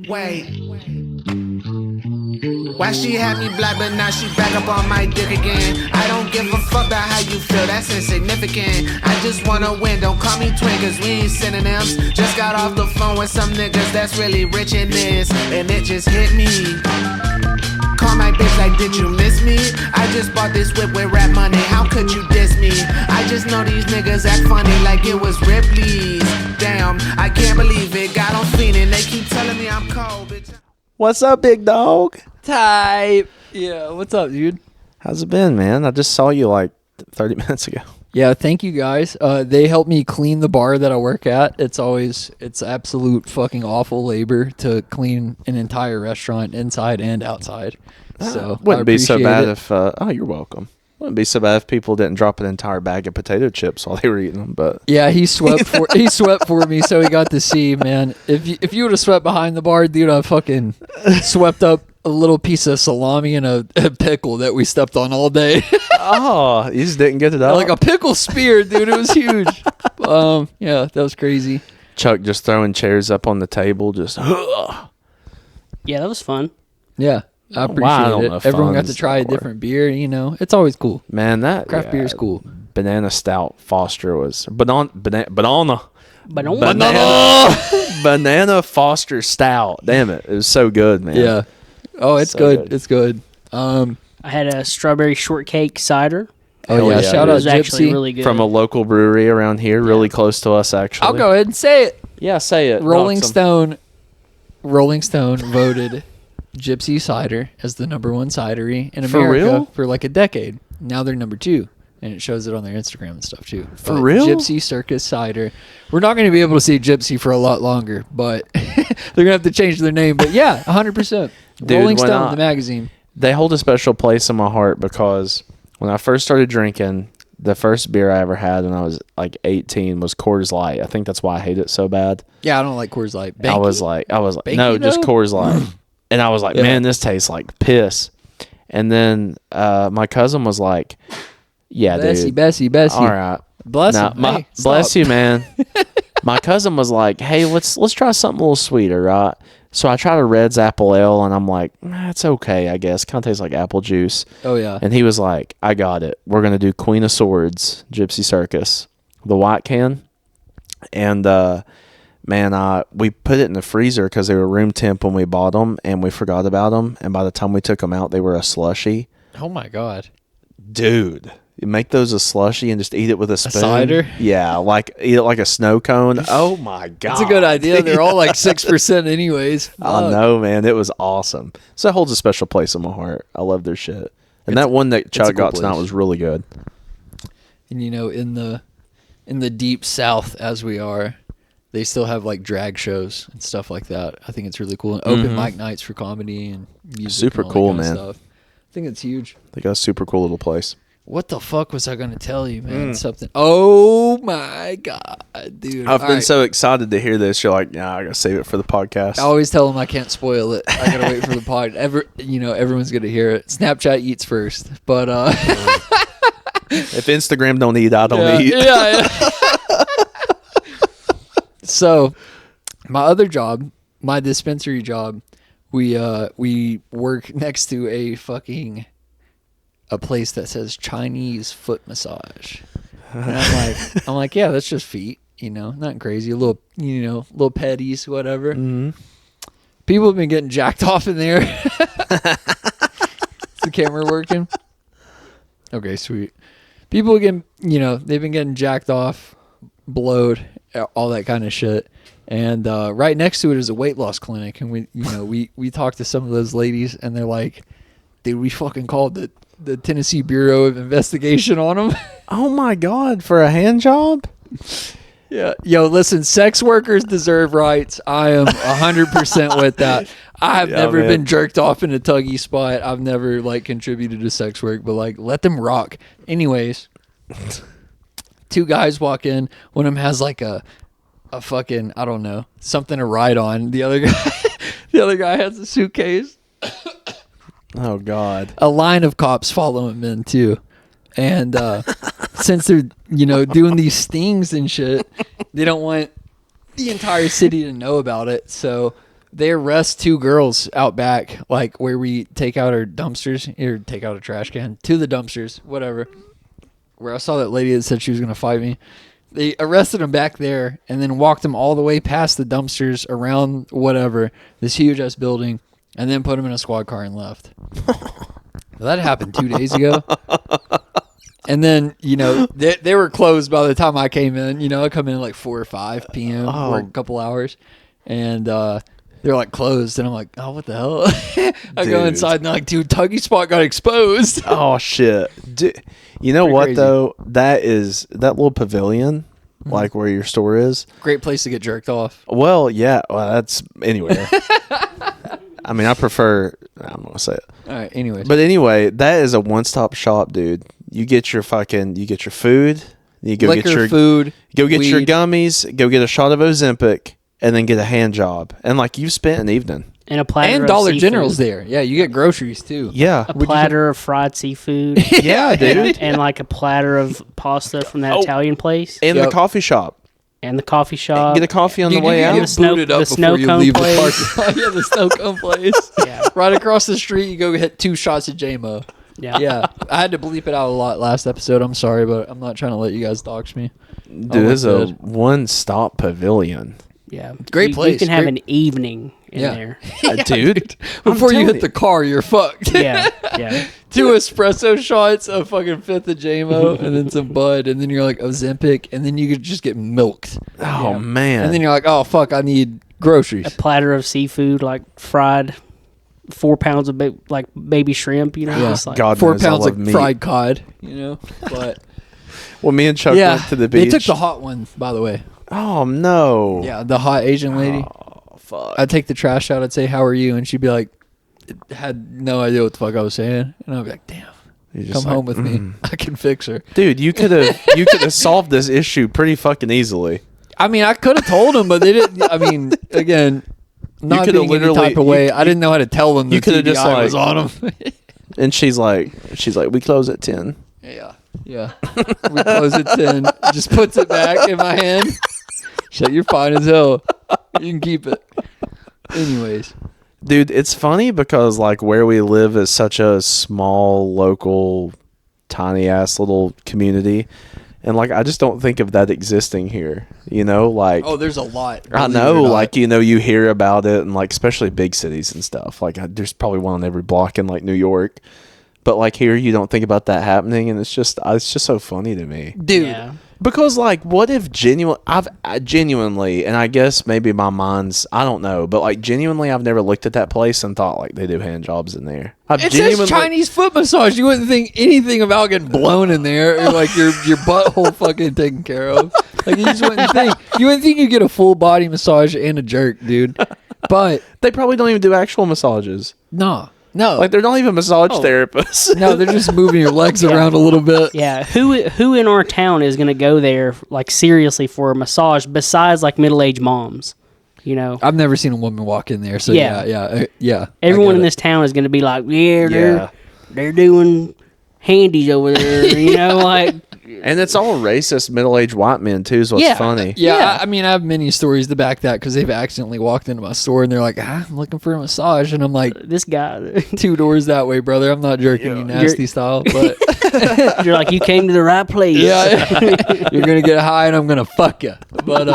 Wait. Why she had me black, but now she back up on my dick again? I don't give a fuck about how you feel, that's insignificant. I just wanna win, don't call me twin, cause we ain't synonyms. Just got off the phone with some niggas that's really rich in this, and it just hit me. Call my bitch like, did you miss me? I just bought this whip with rap money, how could you diss me? I just know these niggas act funny like it was Ripley's. Damn, I can't believe it, got on fiending, they keep telling me I'm cold, bitch. What's up, big dog? Type. Yeah, what's up, dude? How's it been, man? I just saw you like 30 minutes ago. Yeah, thank you guys. They helped me clean the bar that I work at. It's absolute fucking awful labor to clean an entire restaurant inside and outside. So wouldn't be so bad it. if you're welcome. Wouldn't be so bad if people didn't drop an entire bag of potato chips while they were eating them, but Yeah, he swept for me, so he got to see, man. If you would have swept behind the bar, dude, I fucking swept up a little piece of salami and a pickle that we stepped on all day. oh, you just didn't get it out. Like a pickle spear, dude. It was huge. Yeah, that was crazy. Chuck just throwing chairs up on the table, just Yeah, that was fun. Yeah, I appreciate it. Everyone got to try a different beer. You know, it's always cool. Man, that Craft beer is cool. Banana Stout Foster was banana Foster Stout. Damn it, it was so good, man. Yeah. Oh, it's So good. good. It's good. I had a strawberry shortcake cider. Oh yeah, yeah, shout It out was actually Gypsy. really good. From a local brewery around here, really close to us, actually. I'll go ahead and say it. Yeah, say it. Rolling Knock some- Stone voted Gypsy cider as the #1 cidery in For America real? for like a decade. Now they're #2, and it shows it on their Instagram and stuff too. For But real? Gypsy Circus cider. We're not going to be able to see Gypsy for a lot longer, but they're going to have to change their name. But yeah, 100%. Dude, Rolling why Stone, not? the magazine. They hold a special place in my heart because when I first started drinking, the first beer I ever had when I was like 18 was Coors Light. I think that's why I hate it so bad. Yeah, I don't like Coors Light. I was like, Banky, no, just though? Coors Light. And I was like, Yeah. man, this tastes like piss. And then my cousin was like, yeah, dude. Bessie. All right. Bless Now, him. my, Hey, bless stop. you, man. My cousin was like, hey, let's try something a little sweeter, right? So I tried a Red's Apple Ale, and I'm like, it's okay, I guess. Kind of tastes like apple juice. Oh, yeah. And he was like, I got it. We're going to do Queen of Swords, Gypsy Circus, the white can. And, man, we put it in the freezer because they were room temp when we bought them, and we forgot about them. And by the time we took them out, they were a slushie. Oh, my God. Dude, you make those a slushie and just eat it with a spoon. cider? Yeah, like eat it like a snow cone. Oh, my God. That's a good idea. They're all like 6% anyways. I know, man. It was awesome. So it holds a special place in my heart. I love their shit. And that one that a Chuck cool got tonight place. was really good. And you know, in the deep south as we are, they still have like drag shows and stuff like that. I think it's really cool. And open mic nights for comedy and music. Super and all that cool, kind of man. Stuff. I think it's huge. They got a super cool little place. What the fuck was I going to tell you, man? Something. Oh my God, dude. I've All been right. so excited to hear this. You're like, nah, I got to save it for the podcast. I always tell them I can't spoil it. I gotta wait for the pod. Everyone's gonna hear it. Snapchat eats first, but If Instagram don't eat, I don't eat. Yeah. So, my other job, my dispensary job, we work next to a place that says Chinese foot massage, and I'm like, yeah, that's just feet, nothing crazy, a little, little petties, whatever. Mm-hmm. People have been getting jacked off in there. Is the camera working? Okay, sweet. People again, they've been getting jacked off, blowed, all that kind of shit. And right next to it is a weight loss clinic, and we talked to some of those ladies, and they're like, "Dude, we fucking called the Tennessee Bureau of Investigation on them." Oh my God, for a hand job? Yeah. Yo, listen, sex workers deserve rights. I am 100% with that. I have never man. been jerked off in a tuggy spot. I've never contributed to sex work, but let them rock. Anyways, two guys walk in. One of them has a fucking, I don't know, something to ride on. The other guy has a suitcase. Oh God. A line of cops follow him in too. And since they're, doing these stings and shit, they don't want the entire city to know about it. So they arrest 2 girls out back, like where we take out our dumpsters or take out a trash can to the dumpsters, whatever. Where I saw that lady that said she was going to fight me. They arrested them back there and then walked them all the way past the dumpsters around whatever, this huge ass building, and then put them in a squad car and left. That happened 2 days ago. And then, you know, they were closed by the time I came in. You know, I come in at like 4 or 5 p.m., work a couple hours, and they're like closed. And I'm like, oh, what the hell? I go inside and like, dude, Tuggy Spot got exposed. Oh, shit. You know what, crazy. Though? That little pavilion, like where your store is. Great place to get jerked off. Well, yeah. Well, that's anywhere. I mean, I prefer, I'm going to say it. All right, anyways. But anyway, that is a one-stop shop, dude. You get your food, you go liquor, get your food, go get weed. your gummies, go get a shot of Ozempic, and then get a hand job. And like you've spent an evening. And a platter and of Dollar seafood. General's there. Yeah, you get groceries too. Yeah. A platter of fried seafood. Yeah, dude. And like a platter of pasta from that Italian place. And the coffee shop. And the coffee shop. Get a coffee on the way out. The snow cone place. Yeah, the snow cone place. Yeah. Right across the street, you go hit 2 shots of J-Mo. Yeah. Yeah. I had to bleep it out a lot last episode. I'm sorry, but I'm not trying to let you guys dox me. Dude, there's a one-stop pavilion. Yeah. Great place. You can have an evening in there. Dude. Before you hit the car, you're fucked. Yeah. Yeah. 2 espresso shots, a fucking 5th of J-Mo, and then some Bud, and then you're like Ozempic, and then you could just get milked. Oh, man. And then you're like, oh, fuck, I need groceries. A platter of seafood, like fried 4 pounds of baby shrimp, you know? Yeah. Just like, God 4 knows I pounds love of meat. fried cod, you know? But Well, me and Chuck went to the beach. they took the hot one, by the way. Oh, no. Yeah, the hot Asian lady. Oh, fuck. I'd take the trash out. I'd say, how are you? And she'd be like, had no idea what the fuck I was saying. And I'd be like, damn, come home with me. I can fix her. Dude, you could have solved this issue pretty fucking easily. I mean, I could have told them, but they didn't. I mean, again, not being any type of way. I didn't know how to tell them the TBI was on them. And she's like, we close at 10. Yeah. We close at 10. Just puts it back in my hand. She's like, you're fine as hell. You can keep it. Anyways. Dude, it's funny because like where we live is such a small, local, tiny ass little community. And like I just don't think of that existing here. You know, like there's a lot. I know, like, you know, you hear about it and like especially big cities and stuff. Like there's probably one on every block in like New York. But like here you don't think about that happening, and it's just so funny to me. Dude. Yeah. Because like what if I've genuinely, and I guess maybe my mind's, I don't know, but like genuinely I've never looked at that place and thought like they do hand jobs in there. It says Chinese foot massage. You wouldn't think anything about getting blown in there or like your butthole fucking taken care of. Like you just wouldn't think. You wouldn't think you get a full body massage and a jerk, dude. But they probably don't even do actual massages. No. Like they're not even massage therapists. No, they're just moving your legs around a little bit. Yeah, who in our town is going to go there like seriously for a massage besides like middle-aged moms? You know, I've never seen a woman walk in there. So yeah. Everyone in this town is going to be like, they're doing handies over there. You know, like. And it's all racist middle-aged white men too. Is what's funny. Yeah, I mean, I have many stories to back that because they've accidentally walked into my store and they're like, I'm looking for a massage, and I'm like, this guy 2 doors that way, brother. I'm not jerking you nasty style, but you're like, you came to the right place. Yeah, you're gonna get high and I'm gonna fuck you. But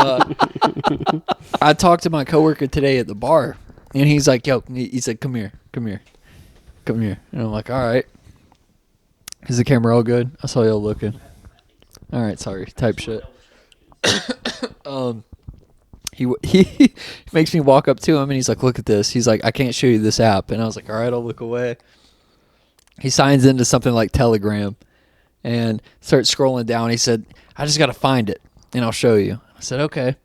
I talked to my coworker today at the bar, and he's like, he said, come here, and I'm like, all right. Is the camera all good? I saw y'all looking. All right, sorry, type shit. He makes me walk up to him and he's like, look at this. He's like, I can't show you this app. And I was like, all right, I'll look away. He signs into something like Telegram and starts scrolling down. He said, I just got to find it and I'll show you. I said, okay.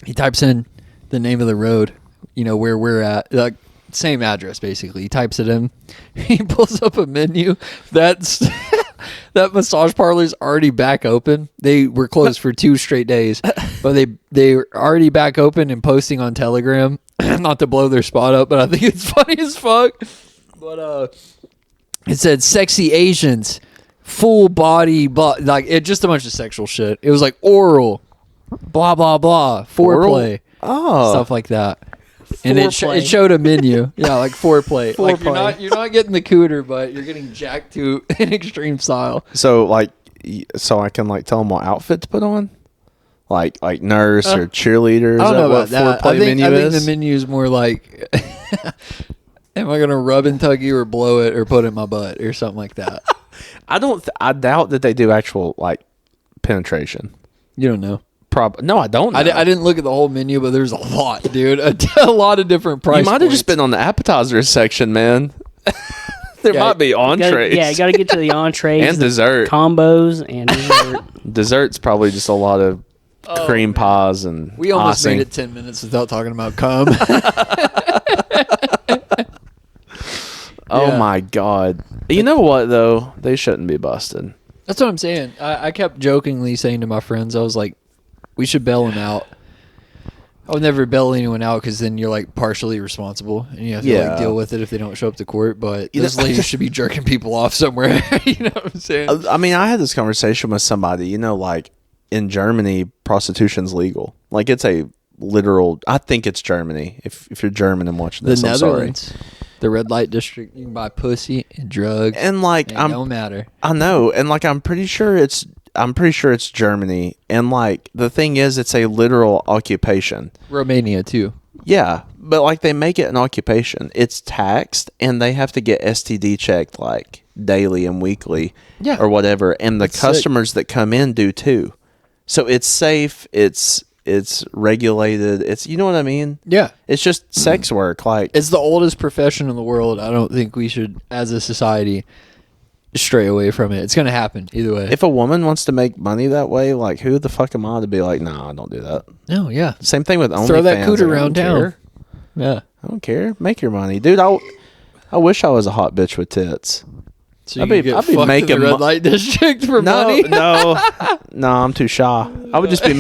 He types in the name of the road, you know, where we're at, like same address basically. He types it in. He pulls up a menu that's... That massage parlor's already back open. They were closed for 2 straight days, but they're already back open and posting on Telegram. Not to blow their spot up, but I think it's funny as fuck. But it said sexy Asians, full body, like it just a bunch of sexual shit. It was like oral, blah blah blah, foreplay, stuff like that. And it Foreplay. showed a menu. Yeah, like foreplay. Like Foreplay. you're not getting the cooter, but you're getting jacked to an extreme style. So like, so I can like tell them what outfit to put on, like nurse or cheerleader. Is I don't know that about what that. foreplay menu I think is? the menu is more like, am I gonna rub and tug you or blow it or put it in my butt or something like that? I doubt that they do actual like penetration. You don't know. No, I don't know. I didn't look at the whole menu, but there's a lot, dude. A lot of different price. You might have just points. been on the appetizer section, man. There Yeah, might be You gotta- entrees. yeah, you got to get to the entrees and the dessert. combos, and dessert. Dessert's probably just a lot of cream pies and We almost icing. made it 10 minutes without talking about cum. Oh Yeah. my god! You know what though? They shouldn't be busted. That's what I'm saying. I kept jokingly saying to my friends, I was like, we should bail him out. I would never bail anyone out because then you're like partially responsible and you have to Yeah. like deal with it if they don't show up to court. But You those know- ladies should be jerking people off somewhere. You know what I'm saying? I mean, I had this conversation with somebody. You know, like in Germany, prostitution's legal. Like it's a literal. I think it's Germany. If you're German and watching The this, I'm sorry. Netherlands, the red light district, you can buy pussy and drugs. And like It don't matter. I know, and like I'm pretty sure it's Germany. And like the thing is, it's a literal occupation. Romania too. Yeah, but like they make it an occupation. It's taxed, and they have to get STD checked like daily and weekly, Yeah. or whatever. And the That's sick. customers that come in do too. So it's safe. It's regulated. It's, you know what I mean. Yeah. It's just sex work. Like It's the oldest profession in the world. I don't think we should, as a society, stray away from it. It's going to happen either way. if a woman wants to make money that way, like who the fuck am I to be like, nah, don't do that. no, yeah. Same thing with OnlyFans. Throw that cooter Like, I around don't town. care. Yeah. I don't care. Make your money, dude. I wish I was a hot bitch with tits. So I'd you be- get I'd be fucked in making the red mo- light district for money. No, I'm too shy. I would just be.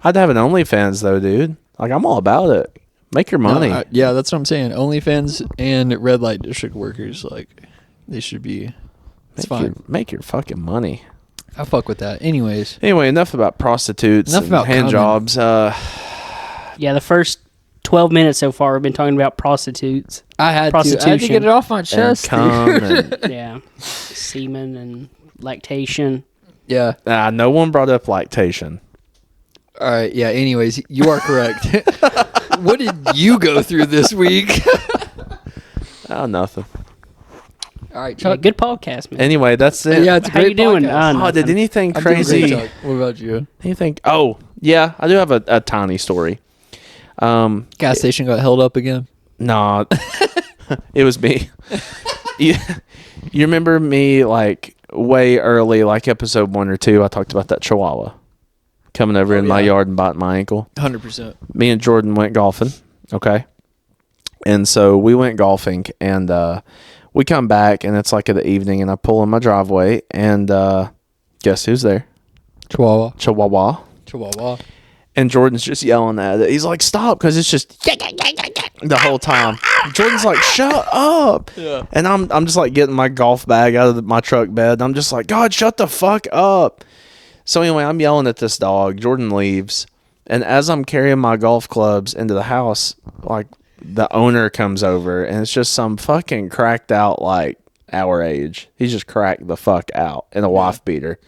I'd have an OnlyFans though, dude. Like I'm all about it. Make your money. No, yeah, that's what I'm saying. OnlyFans and red light district workers, like, they should be. It's fine. Make your fucking money. I fuck with that. Anyways, Anyway, enough about prostitutes. Enough and about hand coming. jobs. Yeah, the first 12 minutes so far, we've been talking about prostitutes. I had to Prostitution. get it off my And chest. cum dude. and Yeah, semen and lactation. Yeah. no one brought up lactation. All right. Yeah. Anyways, you are correct. What did you go through this week? Oh, nothing. All right, Yeah, Chuck. good podcast, man. Anyway, that's it. Yeah, it's a How great you doing? podcast. Oh, did anything I'm doing great, crazy? Chuck. What about you? Anything? Oh, yeah, I do have a tiny story. Gas station got held up again. No, it was me. you, you remember me like way early, like episode 1 or 2? I talked about that Chihuahua coming over in my yeah. yard and biting my ankle. 100%. Me and Jordan went golfing. Okay, and so we went golfing, and we come back, and it's like in the evening, and I pull in my driveway, and guess who's there? Chihuahua. Chihuahua. Chihuahua. And Jordan's just yelling at it. He's like, stop, because it's just the whole time. Jordan's like, shut up. Yeah. And I'm just like getting my golf bag out of my truck bed. And I'm just like, God, shut the fuck up. So anyway, I'm yelling at this dog. Jordan leaves. And as I'm carrying my golf clubs into the house, like the owner comes over, and it's just some fucking cracked out, like our age. He's just cracked the fuck out in a wife beater.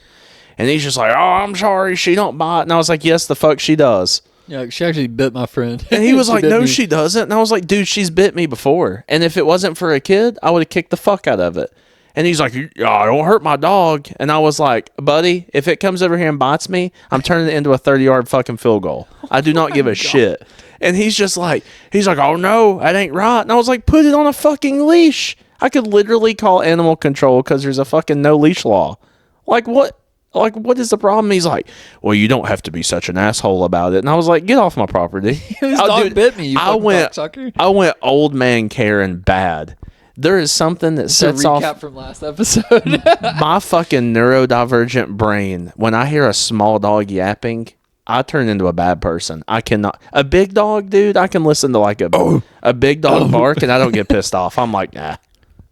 And he's just like, oh, I'm sorry, she don't bite. And I was like, yes, the fuck she does. Yeah, she actually bit my friend. And he was like, bit no, me. she doesn't. And I was like, dude, she's bit me before. And if it wasn't for a kid, I would have kicked the fuck out of it. And he's like, don't hurt my dog. And I was like, buddy, if it comes over here and bites me, I'm turning it into a 30-yard fucking field goal. I do not give a shit. And he's like, oh no, that ain't right. And I was like, put it on a fucking leash. I could literally call animal control because there's a fucking no leash law. Like what? Like, what is the problem? He's like, well, you don't have to be such an asshole about it. And I was like, get off my property. His dog bit me, you fucking cocksucker. I went old man Karen bad. There is something that To sets recap off from last episode. my fucking neurodivergent brain. When I hear a small dog yapping, I turn into a bad person. I cannot. A big dog, dude, I can listen to like a big dog bark and I don't get pissed off. I'm like, nah.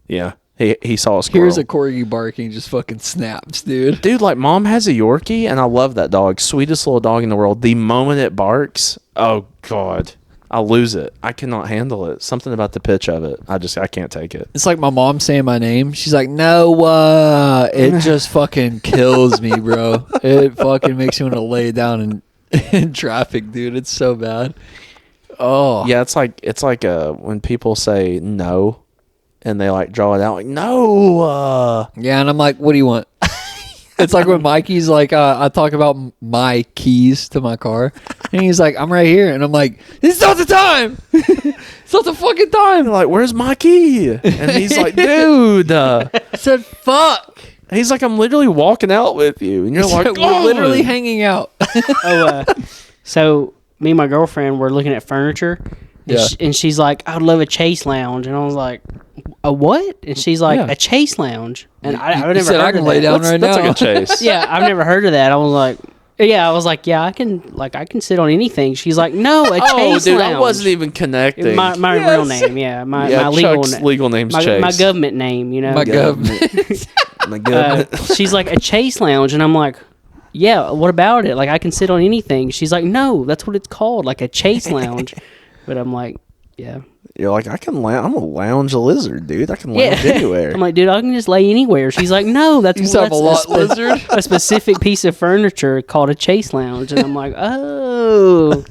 Yeah. He saw a squirrel. Here's a corgi barking, just fucking snaps, dude. Dude, like mom has a Yorkie and I love that dog. Sweetest little dog in the world. The moment it barks, oh God. I'll lose it. I cannot handle it. Something about the pitch of it. I can't take it. It's like my mom saying my name. She's like, no, it just fucking kills me, bro. It fucking makes me want to lay down in traffic, dude. It's so bad. Oh. Yeah, it's like when people say no and they like draw it out like, no. Yeah, and I'm like, what do you want? It's like when Mikey's like, I talk about my keys to my car, and he's like, I'm right here. And I'm like, it's not the time. It's not the fucking time. They're like, where's my key? And he's like, dude. I said, fuck. He's like, I'm literally walking out with you. And you're like, we're literally hanging out. So me and my girlfriend were looking at furniture, and she's like, I'd love a chase lounge. And I was like, a what? And she's like, a chase lounge. And I've never heard I can of lay that. down right That's now. like a chase. Yeah, I've never heard of that. I was like, yeah, I can sit on anything. She's like, no, a chase dude, lounge. I wasn't even connecting. My real name, my Chuck's legal name's Chase. my government name, you know. My government. My government. She's like, a chase lounge, and I'm like, yeah, what about it? Like, I can sit on anything. She's like, no, that's what it's called, like a chase lounge. But I'm like, yeah. You're like, I'm a lounge lizard, dude. I can lounge anywhere. I'm like, dude, I can just lay anywhere. She's like, no, that's lizard. a specific piece of furniture called a chase lounge. And I'm like, oh.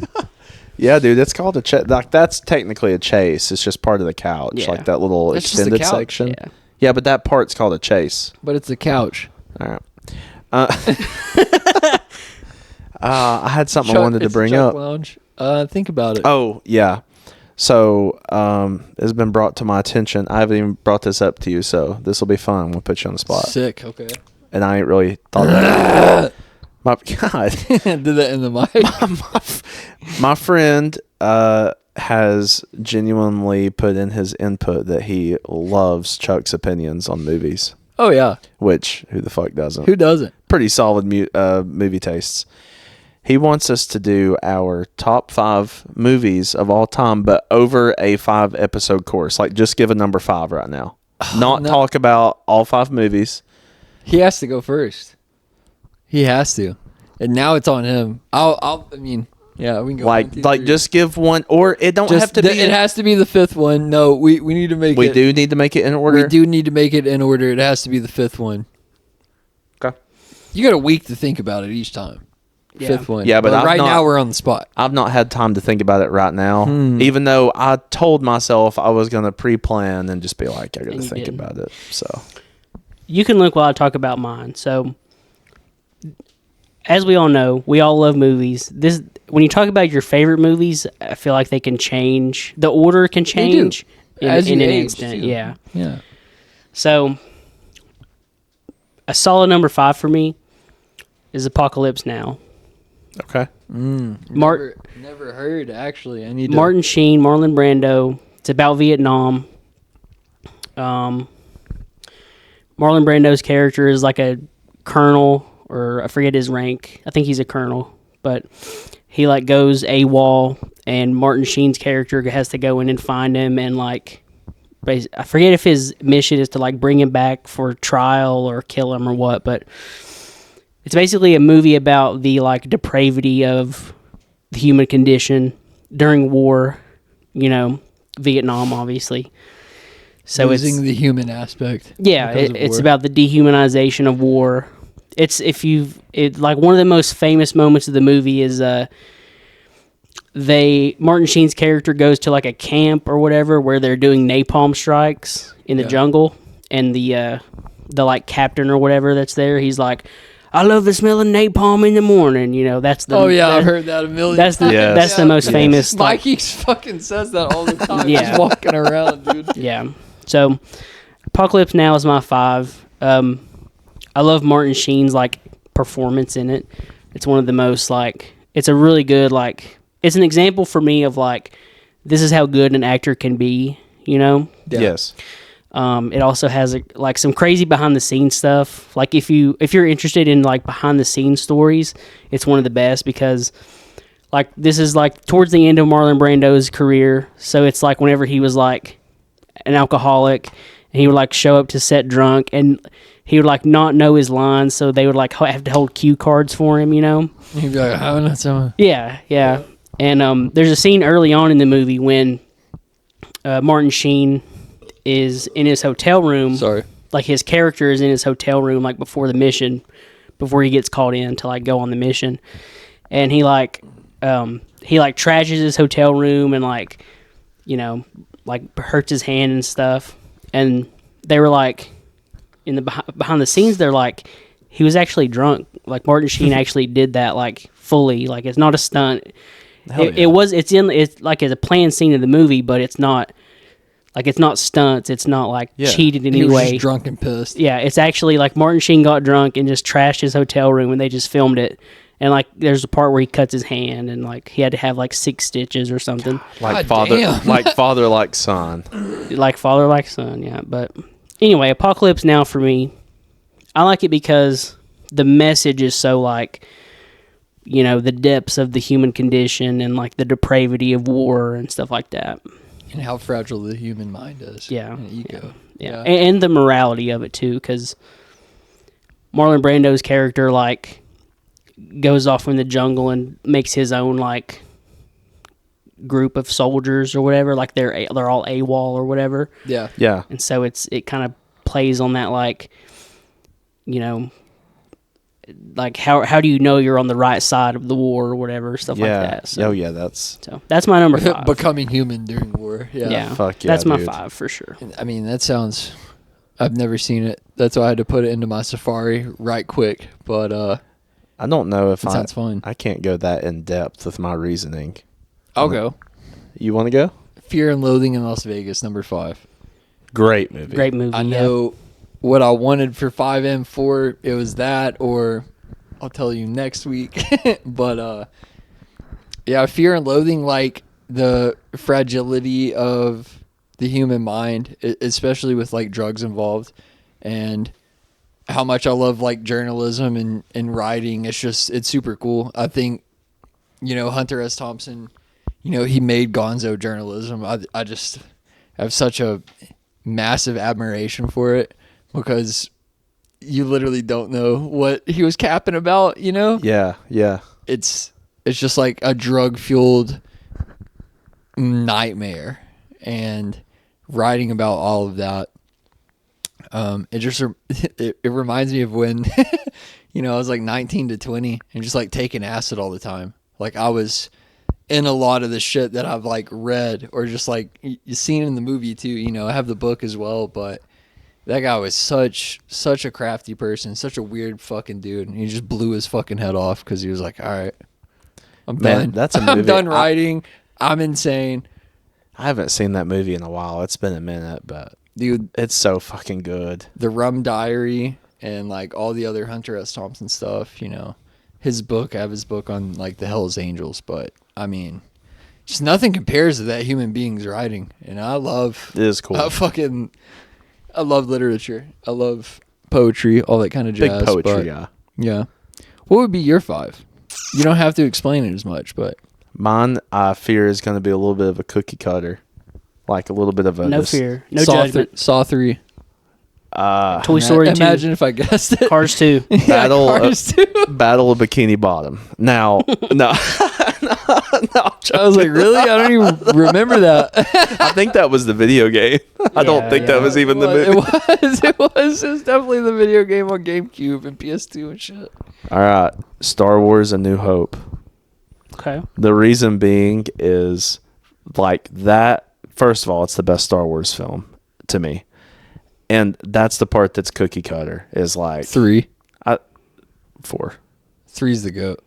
Yeah, dude, it's called a chase. Like, that's technically a chase. It's just part of the couch, Yeah. like that little It's just the extended couch. section. Yeah. Yeah, but that part's called a chase. But it's a couch. All right. I had something I wanted to bring up. Lounge. Think about it. Oh, yeah. So, it's been brought to my attention. I haven't even brought this up to you, so this will be fun. We'll put you on the spot. Sick. Okay. And I ain't really thought about it. My God. Did that in the mic. My friend has genuinely put in his input that he loves Chuck's opinions on movies, Oh yeah. which who the fuck doesn't? Who doesn't? Pretty solid movie tastes. He wants us to do our top 5 movies of all time, but over a 5-episode course. Like, just give a number 5 right now. Not talk about all 5 movies. He has to go first. He has to. And now it's on him. I mean, yeah, we can go. 1, 2, 3. Just give one, or it don't have to be. It has to be the 5th one. No, we need to make it. We do need to make it in order. We do need to make it in order. It has to be the 5th one. Okay. You got a week to think about it each time. Yeah. 5th one. Yeah, but right now we're on the spot. I've not had time to think about it right now, even though I told myself I was going to pre-plan and just be like, I got to think about it. So You can look while I talk about mine. So, as we all know, we all love movies. When you talk about your favorite movies, I feel like they can change. The order can change in an instant. too. Yeah. Yeah. So, a solid number 5 for me is Apocalypse Now. okay, Never heard, actually. I need Martin Sheen, Marlon Brando. It's about Vietnam. Marlon Brando's character is like a colonel, or I forget his rank. I think he's a colonel, but he like goes AWOL, and Martin Sheen's character has to go in and find him, and like, I forget if his mission is to like bring him back for trial or kill him or what, but it's basically a movie about the like depravity of the human condition during war, Vietnam, obviously. So losing the human aspect. Yeah, it's about the dehumanization of war. Like one of the most famous moments of the movie is Martin Sheen's character goes to like a camp or whatever where they're doing napalm strikes in the jungle, and the like captain or whatever that's there, he's like, I love the smell of napalm in the morning. That's the. Oh yeah, I've heard that a million. That's the times. that's the most famous. Mikey fucking says that all the time. Yeah. Just walking around, dude. Yeah. So, Apocalypse Now is my 5. I love Martin Sheen's like performance in it. It's one of the most like. It's a really good like. It's an example for me of like, this is how good an actor can be. Yeah. yes. It also has like some crazy behind the scenes stuff. Like if you're interested in like behind the scenes stories, it's one of the best because like this is like towards the end of Marlon Brando's career. So it's like whenever he was like an alcoholic and he would like show up to set drunk and he would like not know his lines. So they would like have to hold cue cards for him, He'd be like, "How not someone?" Yeah. And there's a scene early on in the movie when Martin Sheen is in his hotel room. Sorry. Like his character is in his hotel room, like before the mission, before he gets called in to like go on the mission, and he trashes his hotel room and like, you know, like hurts his hand and stuff. And they were like, in the behind the scenes, they're like, he was actually drunk. Like Martin Sheen actually did that like fully. Like it's not a stunt. It's like it's a planned scene of the movie, but it's not. Like, it's not stunts. It's not, like, cheated in He any was way. just drunk and pissed. Yeah, it's actually, like, Martin Sheen got drunk and just trashed his hotel room, and they just filmed it. And, like, there's a part where he cuts his hand, and, like, he had to have, like, 6 stitches or something. Like God father, damn. like father, like son. Like father, like son, yeah. But, anyway, Apocalypse Now for me, I like it because the message is so, like, you know, the depths of the human condition and, like, the depravity of war and stuff like that. And how fragile the human mind is. Yeah. And ego. Yeah. And the morality of it, too, because Marlon Brando's character, like, goes off in the jungle and makes his own, like, group of soldiers or whatever. Like, they're all AWOL or whatever. Yeah. Yeah. And so it kind of plays on that, like, you know, like, how do you know you're on the right side of the war or whatever, stuff like that. So, Oh, yeah, that's... So that's my number 5. Becoming human during war. Yeah. Yeah. Fuck yeah, That's my dude. 5 for sure. I mean, that sounds... I've never seen it. That's why I had to put it into my Safari right quick. But I don't know if it sounds fun. I can't go that in depth with my reasoning. I'll go. You want to go? Fear and Loathing in Las Vegas, number 5. Great movie. Great movie. I yeah. know what I wanted for 5M4. It was that, or I'll tell you next week. But yeah, Fear and Loathing, like the fragility of the human mind, especially with like drugs involved, and how much I love like journalism and writing. It's super cool. I think, you know, Hunter S. Thompson, you know, he made gonzo journalism. I just have such a massive admiration for it, because you literally don't know what he was capping about, you know? Yeah, yeah. It's just like a drug-fueled nightmare, and writing about all of that. It reminds me of when, you know, I was like 19 to 20 and just like taking acid all the time. Like I was in a lot of the shit that I've like read, or just like you seen in the movie too. You know, I have the book as well, but that guy was such a crafty person, such a weird fucking dude, and he just blew his fucking head off because he was like, "All right, I'm done. That's a movie. I'm done writing. I'm insane." I haven't seen that movie in a while. It's been a minute, but Dude, it's so fucking good. the Rum Diary and like all the other Hunter S. Thompson stuff, you know, his book. I have his book on like the Hell's Angels, but I mean, just nothing compares to that human being's writing. And I love It is cool. I love literature. I love poetry, all that kind of jazz. Big poetry but, guy. Yeah. What would be your 5? You don't have to explain it as much, but Mine, I fear, is going to be a little bit of a cookie cutter. Like a little bit of a... No fear. No Saw judgment. Saw 3. Toy Story 2. Imagine if I guessed it. Cars 2. Battle, Cars 2. Battle of Bikini Bottom. Now, no. I was like, really? I don't even remember that. I think that was the video game. I don't think that was even the movie. It was definitely the video game on GameCube and PS2 and shit. All right. Star Wars A New Hope. Okay. The reason being is like that. First of all, it's the best Star Wars film to me. And that's the part that's cookie cutter, is like 3. 4. 3's the GOAT.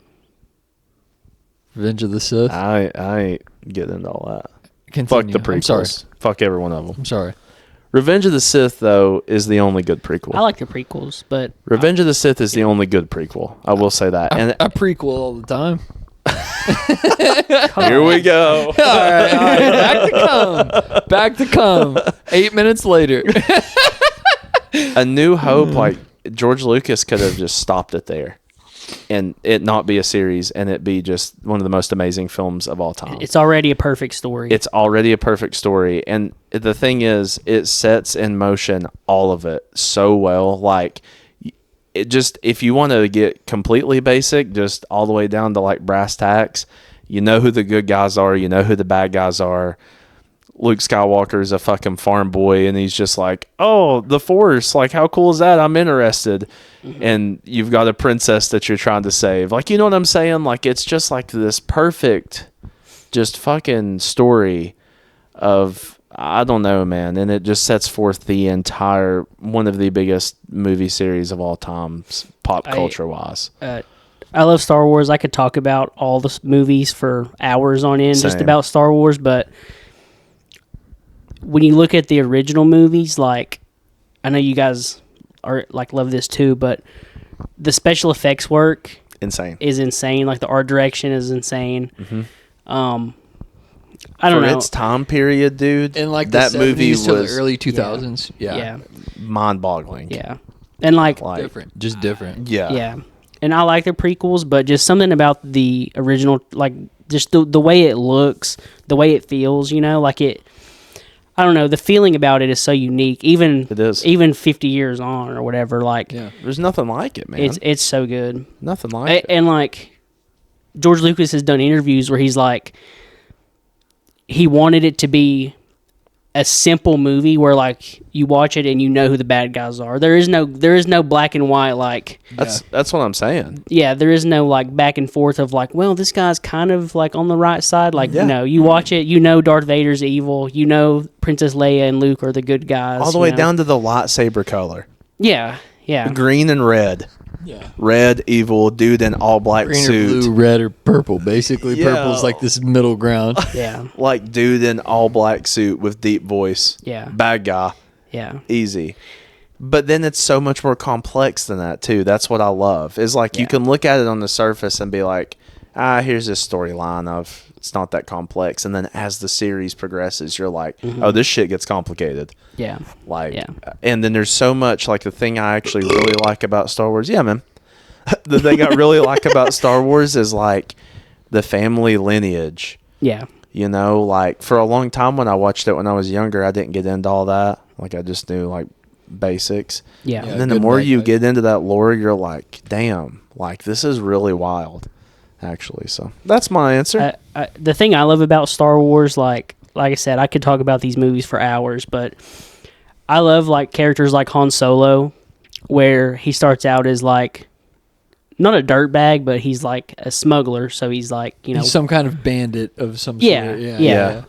Revenge of the Sith. I ain't getting into all that. Continue. Fuck the prequels. I'm sorry. Fuck every one of them. I'm sorry. Revenge of the Sith, though, is the only good prequel. I like the prequels, but Revenge of the Sith is the only good prequel. I will say that. And I prequel all the time. here we go. All right. Back to come. 8 minutes later. A New Hope, like George Lucas could have just stopped it there, and it not be a series, and it be just one of the most amazing films of all time. it's already a perfect story. It's already a perfect story, and the thing is, it sets in motion all of it so well. Like, it just, if you want to get completely basic, just all the way down to like brass tacks, You know who the good guys are. You know who the bad guys are. Luke Skywalker is a fucking farm boy, and he's just like, oh, the Force. Like, how cool is that? I'm interested. And you've got a princess that you're trying to save. Like, you know what I'm saying? Like, it's just like this perfect, just fucking story of, I don't know, man. And it just sets forth the entire, one of the biggest movie series of all time, pop culture wise. I love Star Wars. I could talk about all the movies for hours on end, just Same. about Star Wars. But when you look at the original movies, like, I know you guys are like love this too, but the special effects work Insane. is insane. Like the art direction is insane. I don't For know. its time period, dude. In like that the 70s movie to the was early 2000s. Yeah. mind-boggling. Yeah. And like Different. Just different. yeah. And I like the prequels, but just something about the original, like just the way it looks, the way it feels, you know, like it, I don't know, the feeling about it is so unique. Even It is. even 50 years on or whatever, like Yeah. There's nothing like it, man. it's so good. Nothing like it. And like George Lucas has done interviews where he's like, he wanted it to be a simple movie where like you watch it and you know who the bad guys are. There is no black and white, like That's what I'm saying. there is no like back and forth of like, well, this guy's kind of like on the right side. Like, Yeah. no, you watch it, you know Darth Vader's evil, you know Princess Leia and Luke are the good guys. All the you way know? down to the lightsaber color. Yeah. Green and red. Yeah. Red, evil, dude in all black Green or suit. blue, red or purple. Basically, Yeah. purple's like this middle ground. Yeah. Like dude in all black suit with deep voice. Yeah. Bad guy. Yeah. Easy. But then it's so much more complex than that too. That's what I love. Is like you can look at it on the surface and be like, here's this storyline of it's not that complex. And then as the series progresses, you're like, oh, this shit gets complicated. Yeah. Like, Yeah. and then there's so much, like the thing I actually really like about Star Wars. Yeah, man. The thing I really like about Star Wars is like the family lineage. Yeah. You know, like for a long time when I watched it when I was younger, I didn't get into all that. Like I just knew like basics. Yeah. And then the good more you background. get into that lore, you're like, damn, like this is really wild, actually. So that's my answer. The thing I love about Star Wars, like I said, I could talk about these movies for hours, but I love like characters like Han Solo, where he starts out as like not a dirtbag, but he's like a smuggler. So he's like, you know, He's some kind of bandit of some yeah, sort. yeah.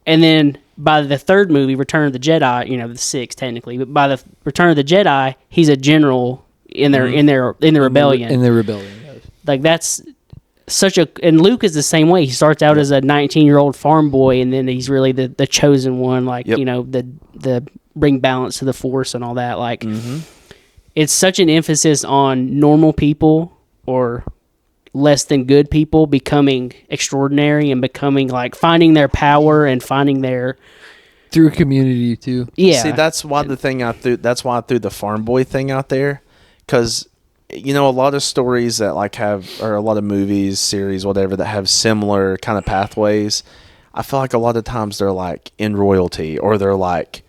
And then by the third movie, Return of the Jedi, you know, the sixth technically, but by the Return of the Jedi, he's a general in their in the rebellion. In the rebellion. Yes. Like that's such a, and Luke is the same way. He starts out as a 19-year-old farm boy, and then he's really the chosen one. Like you know, the bring balance to the Force and all that. Like it's such an emphasis on normal people or less than good people becoming extraordinary and becoming like finding their power and finding their Through community too. yeah. See, that's why the thing I threw. That's why I threw the farm boy thing out there, because you know a lot of stories that like have, or a lot of movies, series, whatever, that have similar kind of pathways. I feel like a lot of times they're like in royalty, or they're like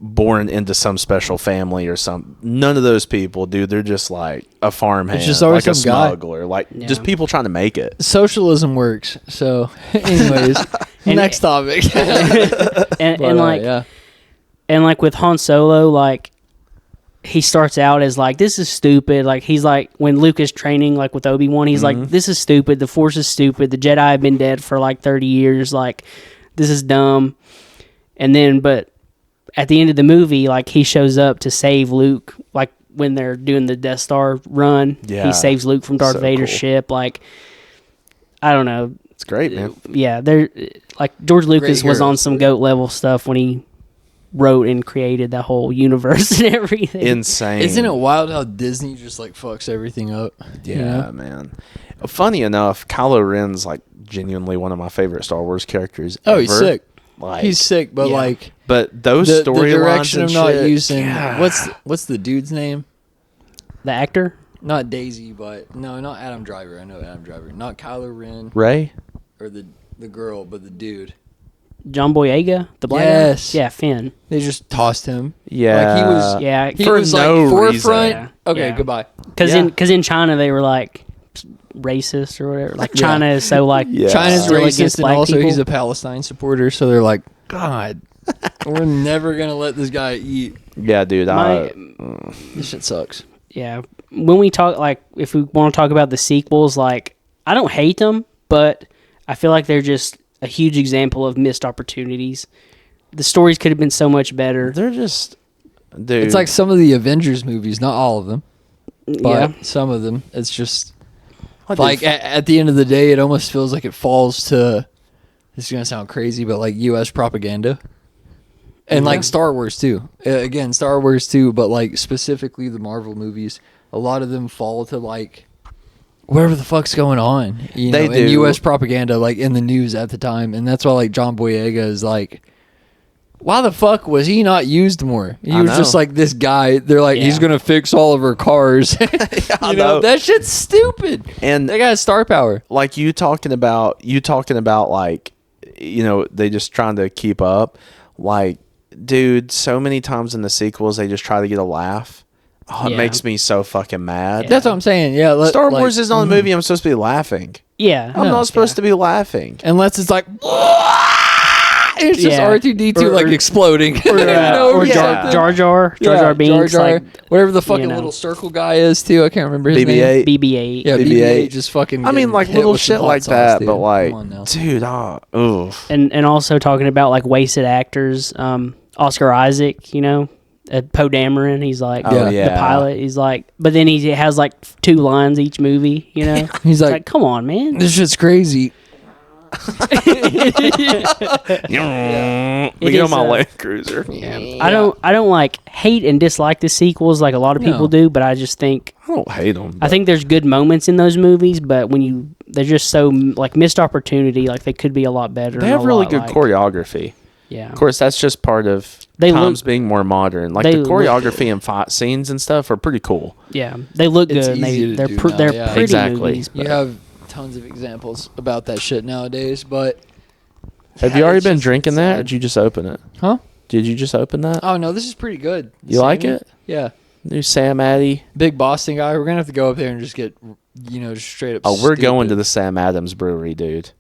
born into some special family or some. None of those people, dude. They're just like a farmhand, just always like a some guy. smuggler, like just people trying to make it. Socialism works. So, anyways, next topic. and But, like yeah. and like with Han Solo, like he starts out as like, this is stupid. Like he's like, when Luke is training like with Obi-Wan, he's like, this is stupid. The Force is stupid. The Jedi have been dead for like 30 years. Like this is dumb. And then, but at the end of the movie, like he shows up to save Luke. Like when they're doing the Death Star run, Yeah. he saves Luke from Darth So Vader's cool. ship. Like, I don't know. It's great, man. Yeah, they're like George Lucas was on heroes. some GOAT level stuff when he wrote and created that whole universe and everything. Insane. Isn't it wild how Disney just like fucks everything up? Yeah, You know? man. Funny enough, Kylo Ren's like genuinely one of my favorite Star Wars characters. Oh, he's ever. sick. Like, He's sick, but yeah. like But those the storylines direction and of not shit, using yeah. what's the dude's name? The actor, Not Daisy, but no, not Adam Driver. I know Adam Driver. Not Kylo Ren Ray? or the girl, but the dude. John Boyega, the black Yes. guy? Yeah, Finn. They just tossed him. Yeah. Like he was. Yeah, He For was no like reason. forefront. Yeah. Okay, Yeah. goodbye. because Yeah. in China they were like, racist or whatever. Like Yeah. China is so like Yeah. China's still against racist, and black also people. he's a Palestine supporter. So they're like, God, we're never gonna let this guy eat. Yeah, dude. This shit sucks. Yeah, when we talk, like, if we want to talk about the sequels, like, I don't hate them, but I feel like they're just a huge example of missed opportunities. The stories could have been so much better. they're just, dude. It's like some of the Avengers movies, not all of them, but Yeah, some of them. It's just What like the at the end of the day, it almost feels like it falls to. This is gonna sound crazy, but like U.S. propaganda, and like Star Wars too. Again, Star Wars too, but like specifically the Marvel movies. A lot of them fall to like whatever the fuck's going on. You They know, do. in U.S. propaganda, like in the news at the time, and that's why like John Boyega is like. Why the fuck was he not used more? He I was know. just like this guy. They're like, he's Yeah. gonna fix all of our cars. I You know. that shit's stupid. And That guy's star power. like you talking about like, you know, they just trying to keep up. Like, dude, so many times in the sequels they just try to get a laugh. Oh, it Yeah. makes me so fucking mad. That's what I'm saying. Yeah, Star Wars is not a movie I'm supposed to be laughing. yeah. I'm not supposed to be laughing. unless it's like, it's just Yeah. R2D2 Or- like exploding. Or, You know, or yeah. Jar Jar Yeah, Binks, Jar Jar, like whatever the fucking you know. little circle guy is too. I can't remember his name. BB-8. BB-8. Yeah, BB-8. BB-8 just fucking. I mean, getting like hit little with some shit hot like sauce, that, dude. but like, Come on now. dude, oof. And also talking about like wasted actors, Oscar Isaac, you know, Poe Dameron, he's like Oh, the yeah. pilot. He's like, but then he has like 2 lines each movie, you know. He's It's like, like, come on, man. this shit's crazy. We It get on is, my Land Cruiser. I don't like hate and dislike the sequels like a lot of people No. do, but I just think I don't hate them. I think there's good moments in those movies, but they're just so like missed opportunity. Like they could be a lot better. they and have a really lot, good like- choreography. Yeah, Of course, that's just part of They times look- being more modern. Like they the look choreography and fight scenes and stuff are pretty cool. yeah, they look It's good. And easy to they're do pr- now, they're yeah. pretty Exactly. movies. You but- have tons of examples about that shit nowadays, but Have yeah, you already it's been just drinking that? Or sad. did you just open it? Huh? Did you just open that? Oh no, this is pretty good. You like Sammy? it? Yeah. New Sam Addy. Big Boston guy. We're gonna have to go up there and just get, just straight up. Oh, we're going to stupid. the Sam Adams Brewery, dude.